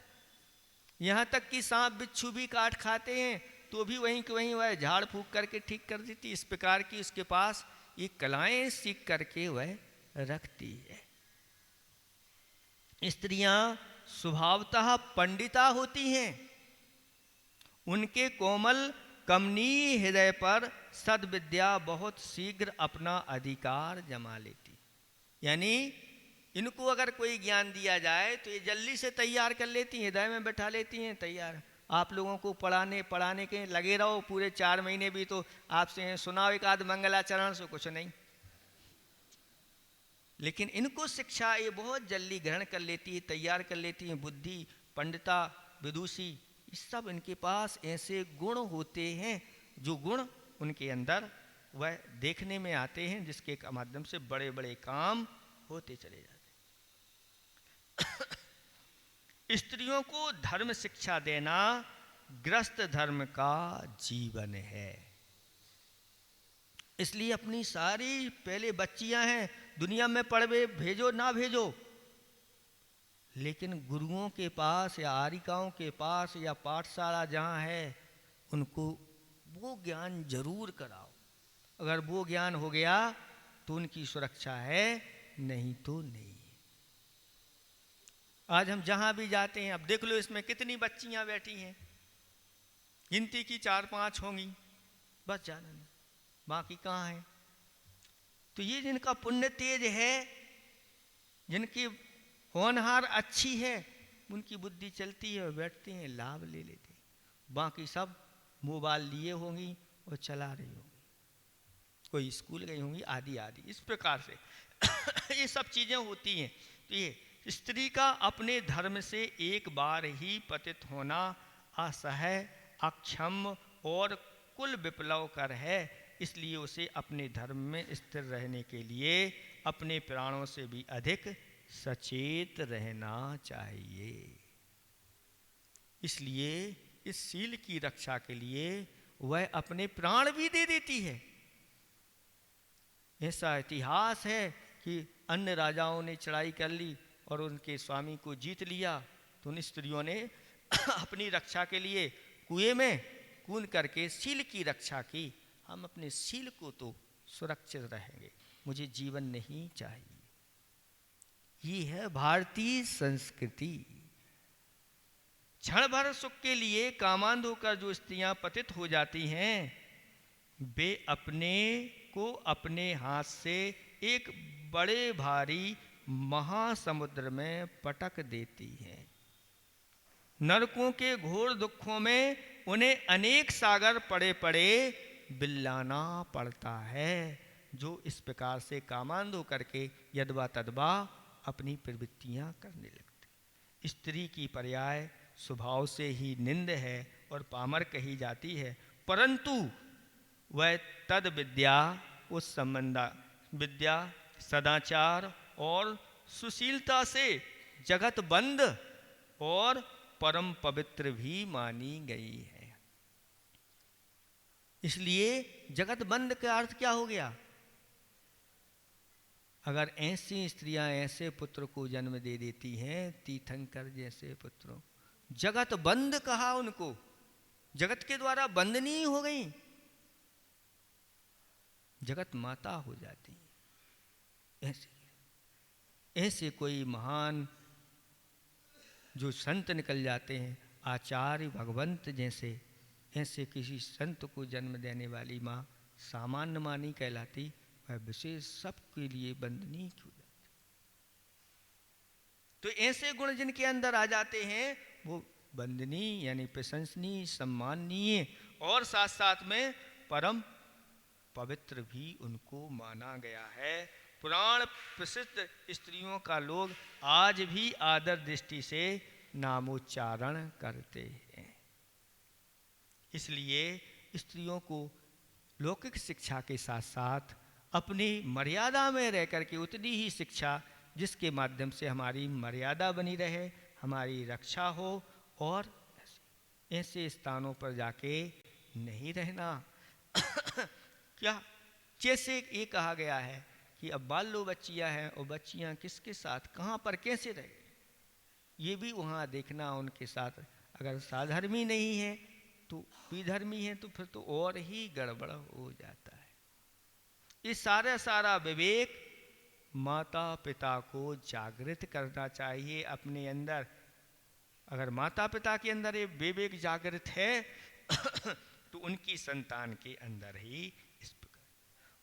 Speaker 1: यहाँ तक कि सांप बिच्छू भी काट खाते हैं तो भी वहीं के वहीं वह झाड़ फूक करके ठीक कर देती। इस प्रकार की उसके पास ये कलाएं सीख करके वह रखती है। स्त्रियां स्वभावतः पंडिता होती हैं। उनके कोमल कमनीय हृदय पर सद्विद्या बहुत शीघ्र अपना अधिकार जमा लेती। यानी इनको अगर कोई ज्ञान दिया जाए तो ये जल्दी से तैयार कर लेती हैं, हृदय में बैठा लेती हैं, तैयार। आप लोगों को पढ़ाने के लगे रहो पूरे 4 महीने भी, तो आपसे सुनाओ एक आध मंगलाचरण से कुछ नहीं। लेकिन इनको शिक्षा ये बहुत जल्दी ग्रहण कर लेती है, तैयार कर लेती हैं। बुद्धि, पंडिता, विदुषी, ये सब इनके पास ऐसे गुण होते हैं जो गुण उनके अंदर वह देखने में आते हैं, जिसके माध्यम से बड़े बड़े काम होते चले जाते। स्त्रियों को धर्म शिक्षा देना गृहस्थ धर्म का जीवन है। इसलिए अपनी सारी पहले बच्चियां हैं, दुनिया में पढ़वे भेजो ना भेजो, लेकिन गुरुओं के पास या आरिकाओं के पास या पाठशाला जहाँ है उनको वो ज्ञान जरूर कराओ। अगर वो ज्ञान हो गया तो उनकी सुरक्षा है, नहीं तो नहीं। आज हम जहाँ भी जाते हैं, अब देख लो इसमें कितनी बच्चियां बैठी हैं, गिनती की 4-5 होंगी, बस ज़्यादा नहीं, बाकी कहाँ है? तो ये जिनका पुण्य तेज है, जिनकी होनहार अच्छी है, उनकी बुद्धि चलती है और बैठते हैं, लाभ ले लेते हैं। बाकी सब मोबाइल लिए होंगी और चला रही होंगी, कोई स्कूल गई होंगी, आदि आदि। इस प्रकार से ये सब चीज़ें होती हैं। तो ये स्त्री का अपने धर्म से एक बार ही पतित होना असह्य, अक्षम और कुल विप्लवकर है। इसलिए उसे अपने धर्म में स्थिर रहने के लिए अपने प्राणों से भी अधिक सचेत रहना चाहिए। इसलिए इस शील की रक्षा के लिए वह अपने प्राण भी दे देती है। ऐसा इतिहास है कि अन्य राजाओं ने चढ़ाई कर ली और उनके स्वामी को जीत लिया, तो उन स्त्रियों ने अपनी रक्षा के लिए कुएं में कूद करके शील की रक्षा की। हम अपने शील को तो सुरक्षित रहेंगे, मुझे जीवन नहीं चाहिए। ये है भारतीय संस्कृति। क्षण भर सुख के लिए कामांध होकर जो स्त्रियां पतित हो जाती हैं, वे अपने को अपने हाथ से एक बड़े भारी महासमुद्र में पटक देती हैं। नरकों के घोर दुखों में उन्हें अनेक सागर पड़े पड़े बिल्लाना पड़ता है, जो इस प्रकार से कामांध होकर के यदवा तदवा अपनी प्रवृत्तियां करने लगते। स्त्री की पर्याय स्वभाव से ही निंद है और पामर कही जाती है, परंतु वह तद विद्या, उस संबंधा विद्या, सदाचार और सुशीलता से जगत बंद और परम पवित्र भी मानी गई है। इसलिए जगत बंद का अर्थ क्या हो गया? अगर ऐसी स्त्रियां ऐसे पुत्र को जन्म दे देती हैं, तीर्थंकर जैसे पुत्रों, जगत बंद कहा उनको, जगत के द्वारा बंदनी हो गई, जगत माता हो जाती। ऐसे कोई महान जो संत निकल जाते हैं, आचार्य भगवंत जैसे, ऐसे किसी संत को जन्म देने वाली माँ सामान्य माँ नहीं कहलाती, वह विशेष सबके लिए बंदनी हो जाती। तो ऐसे गुण जिनके अंदर आ जाते हैं वो बंदनी यानी प्रशंसनीय, सम्माननीय और साथ साथ में परम पवित्र भी उनको माना गया है। पुराण प्रसिद्ध स्त्रियों का लोग आज भी आदर दृष्टि से नामोच्चारण करते हैं। इसलिए स्त्रियों को लौकिक शिक्षा के साथ साथ अपनी मर्यादा में रह करके उतनी ही शिक्षा जिसके माध्यम से हमारी मर्यादा बनी रहे, हमारी रक्षा हो, और ऐसे स्थानों पर जाके नहीं रहना। क्या जैसे ये कहा गया है कि अब बालो बच्चियाँ हैं और बच्चियाँ किसके साथ कहाँ पर कैसे रहे, ये भी वहाँ देखना उनके साथ। अगर साधर्मी नहीं है तो विधर्मी है तो फिर तो और ही गड़बड़ हो जाता है। ये सारा विवेक माता पिता को जागृत करना चाहिए अपने अंदर। अगर माता पिता के अंदर ये विवेक जागृत है तो उनकी संतान के अंदर ही इस प्रकार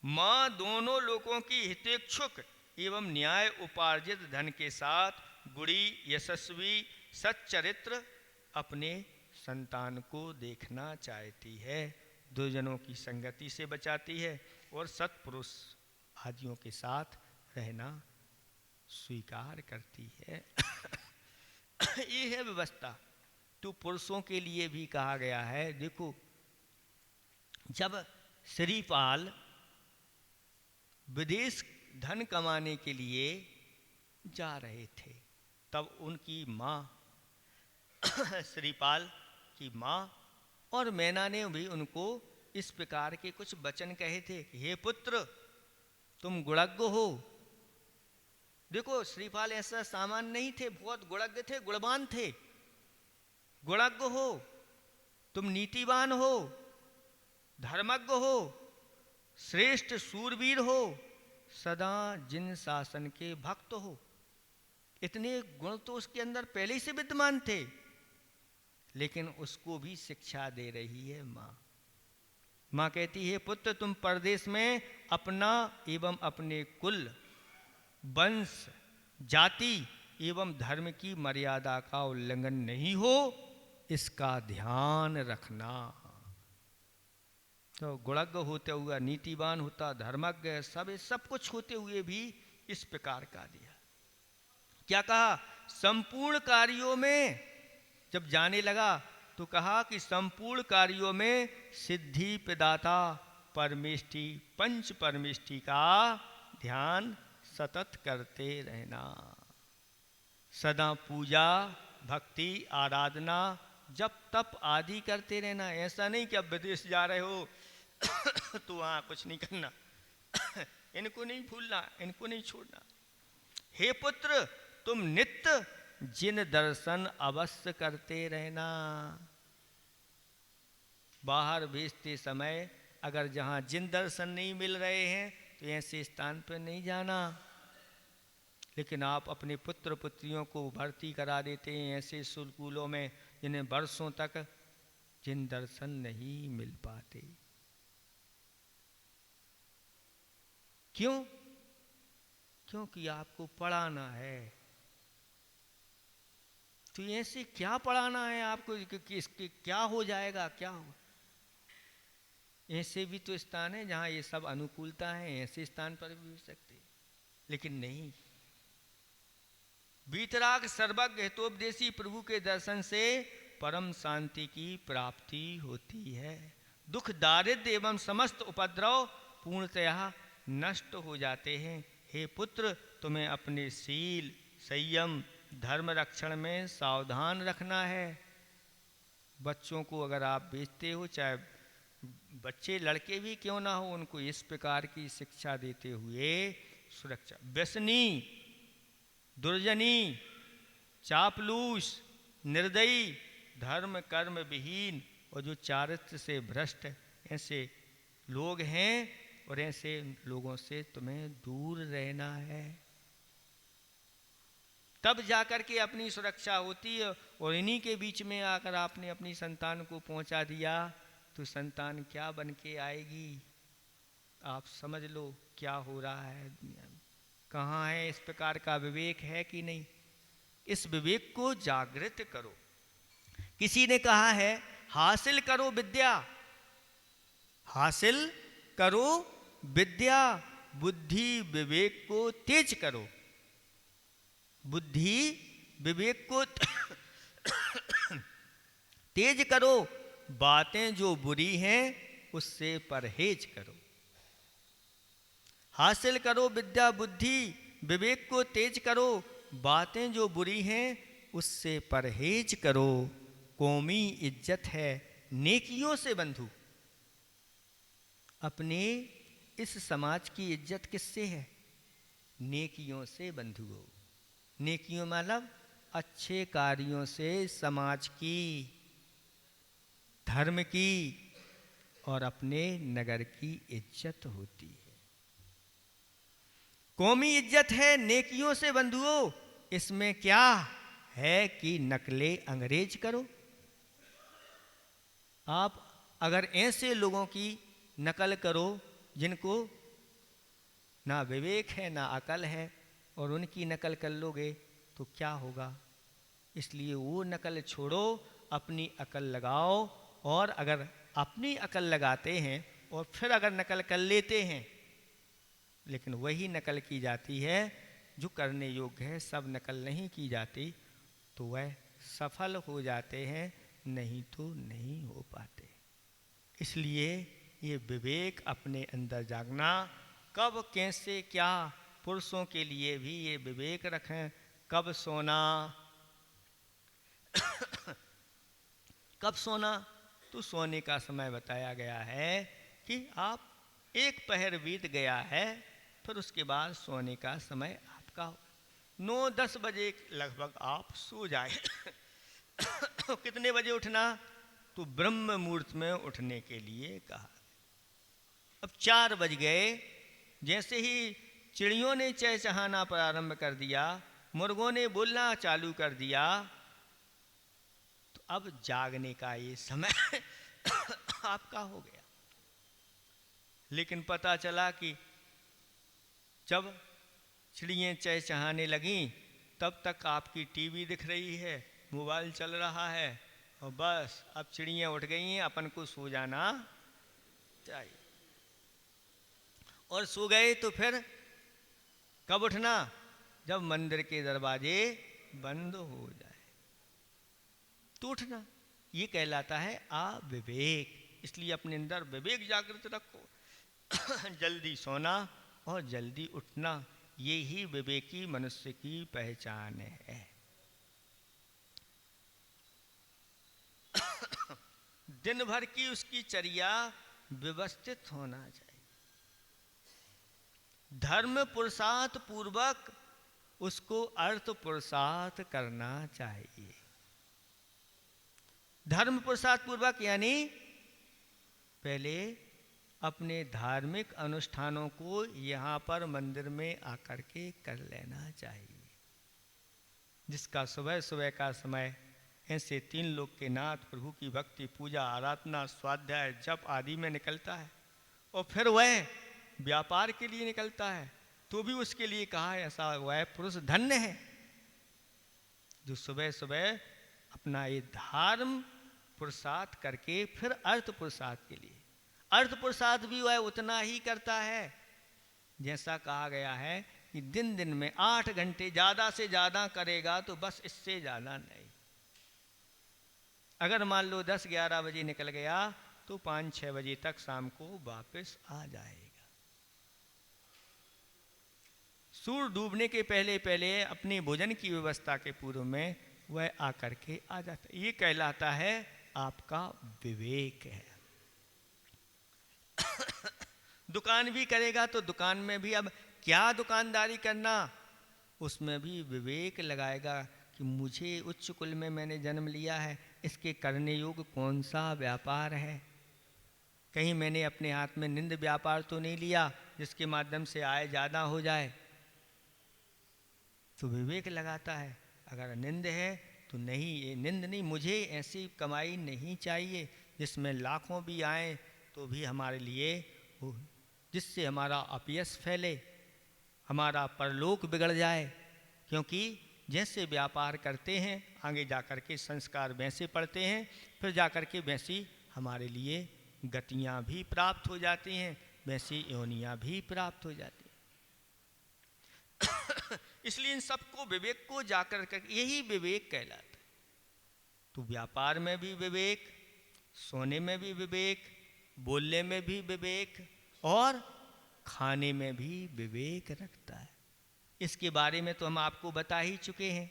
Speaker 1: माँ दोनों लोगों की हितेच्छुक एवं न्याय उपार्जित धन के साथ गुणी यशस्वी सच्चरित्र अपने संतान को देखना चाहती है, दुर्जनों की संगति से बचाती है और सत्पुरुष आदियों के साथ रहना स्वीकार करती है। ये है व्यवस्था। तो पुरुषों के लिए भी कहा गया है। देखो, जब श्रीपाल विदेश धन कमाने के लिए जा रहे थे, तब उनकी माँ श्रीपाल की माँ और मैना ने भी उनको इस प्रकार के कुछ वचन कहे थे कि हे पुत्र, तुम गुणज्ञ हो। देखो, श्रीपाल ऐसा सामान्य नहीं थे, बहुत गुणज्ञ थे, गुणवान थे। गुणज्ञ हो, तुम नीतिवान हो, धर्मज्ञ हो, श्रेष्ठ सूरवीर हो, सदा जिन शासन के भक्त हो। इतने गुण तो उसके अंदर पहले ही से विद्यमान थे, लेकिन उसको भी शिक्षा दे रही है माँ। माँ कहती है, पुत्र तुम परदेश में अपना एवं अपने कुल, वंश, जाति एवं धर्म की मर्यादा का उल्लंघन नहीं हो, इसका ध्यान रखना। तो गुणज्ञ होते हुए, नीतिवान होता, धर्मज्ञ, सब कुछ होते हुए भी इस प्रकार का दिया। क्या कहा? संपूर्ण कार्यों में जब जाने लगा तो कहा कि संपूर्ण कार्यों में सिद्धि प्रदाता परमेष्टि, पंच परमेष्टि का ध्यान सतत करते रहना। सदा पूजा, भक्ति, आराधना, जप तप आदि करते रहना। ऐसा नहीं कि अब विदेश जा रहे हो तो वहाँ कुछ नहीं करना, इनको नहीं भूलना, इनको नहीं छोड़ना। हे पुत्र, तुम नित्य जिन दर्शन अवश्य करते रहना। बाहर भेजते समय अगर जहाँ जिन दर्शन नहीं मिल रहे हैं तो ऐसे स्थान पर नहीं जाना। लेकिन आप अपने पुत्र पुत्रियों को भर्ती करा देते हैं ऐसे स्कूलों में जिन्हें वर्षों तक जिन दर्शन नहीं मिल पाते। क्यों? क्योंकि आपको पढ़ाना है। तो ऐसे क्या पढ़ाना है आपको कि इसके क्या हो जाएगा, क्या हो। ऐसे भी तो स्थान है जहाँ ये सब अनुकूलता है, ऐसे स्थान पर भी हो सकते, लेकिन नहीं। वीतराग सर्वज्ञ हितोपदेशी प्रभु के दर्शन से परम शांति की प्राप्ति होती है। दुख दारिद्र्य एवं समस्त उपद्रव पूर्णतया नष्ट हो जाते हैं। हे पुत्र, तुम्हें अपने शील, संयम, धर्म रक्षण में सावधान रखना है। बच्चों को अगर आप बेचते हो, चाहे बच्चे लड़के भी क्यों ना हो, उनको इस प्रकार की शिक्षा देते हुए सुरक्षा। व्यसनी, दुर्जनी, चापलूस, निर्दयी, धर्म कर्म विहीन और जो चारित्र से भ्रष्ट ऐसे लोग हैं, और ऐसे लोगों से तुम्हें दूर रहना है। तब जाकर के अपनी सुरक्षा होती है। और इन्हीं के बीच में आकर आपने अपनी संतान को पहुंचा दिया तो संतान क्या बन के आएगी। आप समझ लो क्या हो रहा है दुनिया में, कहाँ है इस प्रकार का विवेक है कि नहीं। इस विवेक को जागृत करो। किसी ने कहा है हासिल करो विद्या, हासिल करो विद्या, बुद्धि विवेक को तेज करो। बुद्धि विवेक को तेज करो, बातें जो बुरी हैं उससे परहेज करो। हासिल करो विद्या बुद्धि विवेक को तेज करो, बातें जो बुरी हैं उससे परहेज करो। कौमी इज्जत है नेकियों से बंधु। अपने इस समाज की इज्जत किससे है? नेकियों से बंधु हो। नेकियों मतलब अच्छे कार्यों से समाज की, धर्म की और अपने नगर की इज्जत होती है। कौमी इज्जत है नेकियों से बंधुओं। इसमें क्या है कि नकले अंग्रेज करो। आप अगर ऐसे लोगों की नकल करो जिनको ना विवेक है ना अकल है, और उनकी नकल कर लोगे तो क्या होगा। इसलिए वो नकल छोड़ो, अपनी अकल लगाओ। और अगर अपनी अकल लगाते हैं और फिर अगर नकल कर लेते हैं, लेकिन वही नकल की जाती है जो करने योग्य है, सब नकल नहीं की जाती, तो वह सफल हो जाते हैं, नहीं तो नहीं हो पाते। इसलिए ये विवेक अपने अंदर जागना, कब कैसे क्या, पुरुषों के लिए भी ये विवेक रखें। कब सोना कब सोना, तो सोने का समय बताया गया है कि आप एक पहर बीत गया है, फिर उसके बाद सोने का समय आपका 9-10 बजे लगभग आप सो जाए। कितने बजे उठना, तो ब्रह्म मुहूर्त में उठने के लिए कहा। अब 4 बज गए, जैसे ही चिड़ियों ने चहचहाना प्रारंभ कर दिया, मुर्गों ने बोलना चालू कर दिया, तो अब जागने का ये समय आपका हो गया। लेकिन पता चला कि जब चिड़ियाँ चहचहाने लगीं, तब तक आपकी टीवी दिख रही है, मोबाइल चल रहा है, और बस अब चिड़ियाँ उठ गई हैं, अपन को सो जाना चाहिए। और सो गए तो फिर कब उठना, जब मंदिर के दरवाजे बंद हो जाए तो उठना। ये कहलाता है अविवेक। इसलिए अपने अंदर विवेक जागृत रखो। जल्दी सोना और जल्दी उठना, ये ही विवेकी मनुष्य की पहचान है। दिन भर की उसकी चर्या व्यवस्थित होना चाहिए। धर्म पुरुषार्थ पूर्वक उसको अर्थ पुरुषार्थ करना चाहिए। धर्म पुरुषार्थ पूर्वक यानी पहले अपने धार्मिक अनुष्ठानों को यहाँ पर मंदिर में आकर के कर लेना चाहिए, जिसका सुबह सुबह का समय ऐसे 3 लोक के नाथ प्रभु की भक्ति, पूजा, आराधना, स्वाध्याय, जप आदि में निकलता है, और फिर वह व्यापार के लिए निकलता है, तो भी उसके लिए कहा ऐसा वह पुरुष धन्य है जो सुबह सुबह अपना ये धर्म पुरुषार्थ करके फिर अर्थ पुरुषार्थ के लिए, अर्थ पुरुषार्थ भी वह उतना ही करता है जैसा कहा गया है कि दिन दिन में 8 घंटे ज़्यादा से ज़्यादा करेगा, तो बस इससे ज़्यादा नहीं। अगर मान लो 10-11 बजे निकल गया तो 5-6 बजे तक शाम को वापस आ जाएगा। सूर्य डूबने के पहले पहले अपने भोजन की व्यवस्था के पूर्व में वह आकर के आ जाता है। ये कहलाता है आपका विवेक है। दुकान भी करेगा तो दुकान में भी अब क्या दुकानदारी करना, उसमें भी विवेक लगाएगा कि मुझे उच्च कुल में मैंने जन्म लिया है, इसके करने योग्य कौन सा व्यापार है। कहीं मैंने अपने हाथ में निंद व्यापार तो नहीं लिया जिसके माध्यम से आय ज़्यादा हो जाए। तो विवेक लगाता है अगर निंद है तो नहीं, ये निंद नहीं, मुझे ऐसी कमाई नहीं चाहिए जिसमें लाखों भी आए तो भी हमारे लिए हो, जिससे हमारा अपयश फैले, हमारा परलोक बिगड़ जाए। क्योंकि जैसे व्यापार करते हैं आगे जाकर के संस्कार वैसे पड़ते हैं, फिर जाकर के वैसी हमारे लिए गतियाँ भी प्राप्त हो जाती हैं, वैसी योनियाँ भी प्राप्त हो जाती हैं। इसलिए इन सबको विवेक को जाकर कर यही विवेक कहलाता है। तो व्यापार में भी विवेक, सोने में भी विवेक, बोलने में भी विवेक और खाने में भी विवेक रखता है। इसके बारे में तो हम आपको बता ही चुके हैं।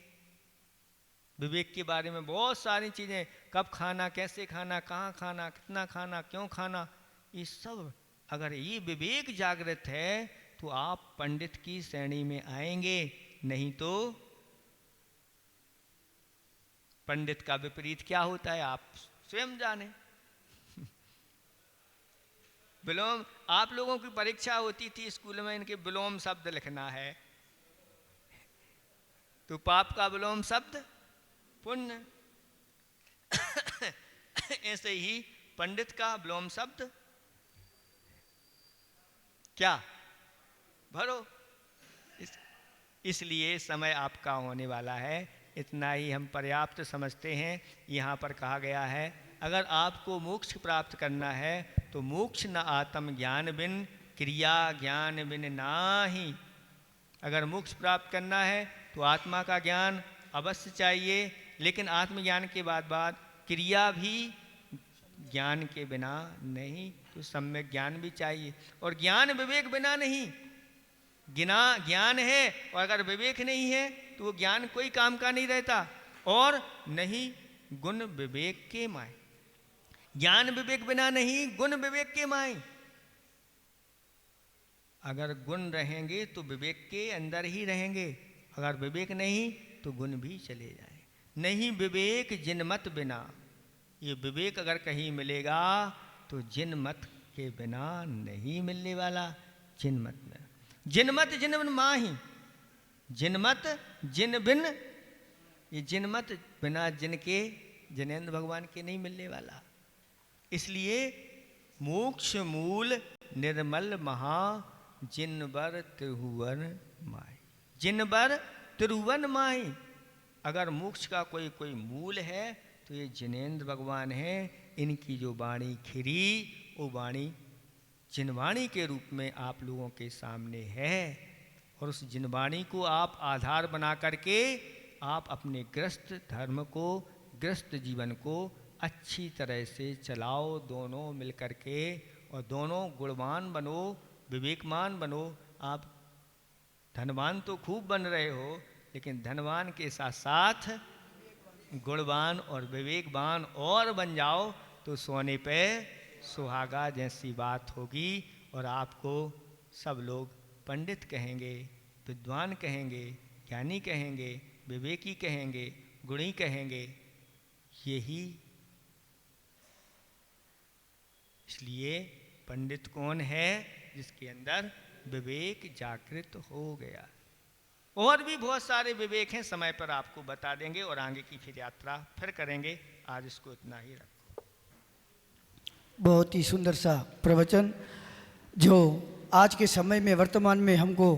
Speaker 1: विवेक के बारे में बहुत सारी चीज़ें, कब खाना, कैसे खाना, कहाँ खाना, कितना खाना, क्यों खाना, ये सब अगर ये विवेक जागृत है तो आप पंडित की श्रेणी में आएंगे, नहीं तो पंडित का विपरीत क्या होता है आप स्वयं जाने। विलोम, आप लोगों की परीक्षा होती थी स्कूल में, इनके विलोम शब्द लिखना है, तो पाप का विलोम शब्द पुण्य। ऐसे ही पंडित का विलोम शब्द क्या, भरो। इसलिए समय आपका होने वाला है, इतना ही हम पर्याप्त समझते हैं। यहाँ पर कहा गया है अगर आपको मोक्ष प्राप्त करना है तो मोक्ष न आत्म ज्ञान बिन क्रिया ज्ञान बिन नाही। अगर मोक्ष प्राप्त करना है तो आत्मा का ज्ञान अवश्य चाहिए, लेकिन आत्मज्ञान के बाद क्रिया भी ज्ञान के बिना नहीं, तो सम्यक ज्ञान भी चाहिए। और ज्ञान विवेक बिना नहीं, ज्ञान है और अगर विवेक नहीं है तो वो ज्ञान कोई काम का नहीं रहता। और नहीं गुण विवेक के माय, ज्ञान विवेक बिना नहीं, गुण विवेक के माय। अगर गुण रहेंगे तो विवेक के अंदर ही रहेंगे, अगर विवेक नहीं तो गुण भी चले जाए। नहीं विवेक जिनमत बिना, ये विवेक अगर कहीं मिलेगा तो जिनमत के बिना नहीं मिलने वाला। जिनमत में, जिनमत जिन बिन माही, जिनमत जिन बिन, ये जिनमत बिना जिनके, जिनेंद्र भगवान के नहीं मिलने वाला। इसलिए मोक्ष मूल निर्मल महा जिनबर त्रिभुवन माई, जिनबर त्रिभुवन माई। अगर मोक्ष का कोई मूल है तो ये जिनेंद्र भगवान है। इनकी जो वाणी खिरी वो वाणी जिनवाणी के रूप में आप लोगों के सामने है, और उस जिनवाणी को आप आधार बना करके आप अपने गृहस्थ धर्म को, गृहस्थ जीवन को अच्छी तरह से चलाओ, दोनों मिल करके, और दोनों गुणवान बनो, विवेकमान बनो। आप धनवान तो खूब बन रहे हो, लेकिन धनवान के साथ साथ गुणवान और विवेकवान और बन जाओ, तो सोने पे सुहागा जैसी बात होगी। और आपको सब लोग पंडित कहेंगे, विद्वान कहेंगे, ज्ञानी कहेंगे, विवेकी कहेंगे, गुणी कहेंगे। यही इसलिए पंडित कौन है? जिसके अंदर विवेक जागृत हो गया। और भी बहुत सारे विवेक हैं, समय पर आपको बता देंगे और आगे की फिर यात्रा फिर करेंगे। आज इसको इतना ही रखो।
Speaker 2: बहुत ही सुंदर सा प्रवचन जो आज के समय में वर्तमान में हमको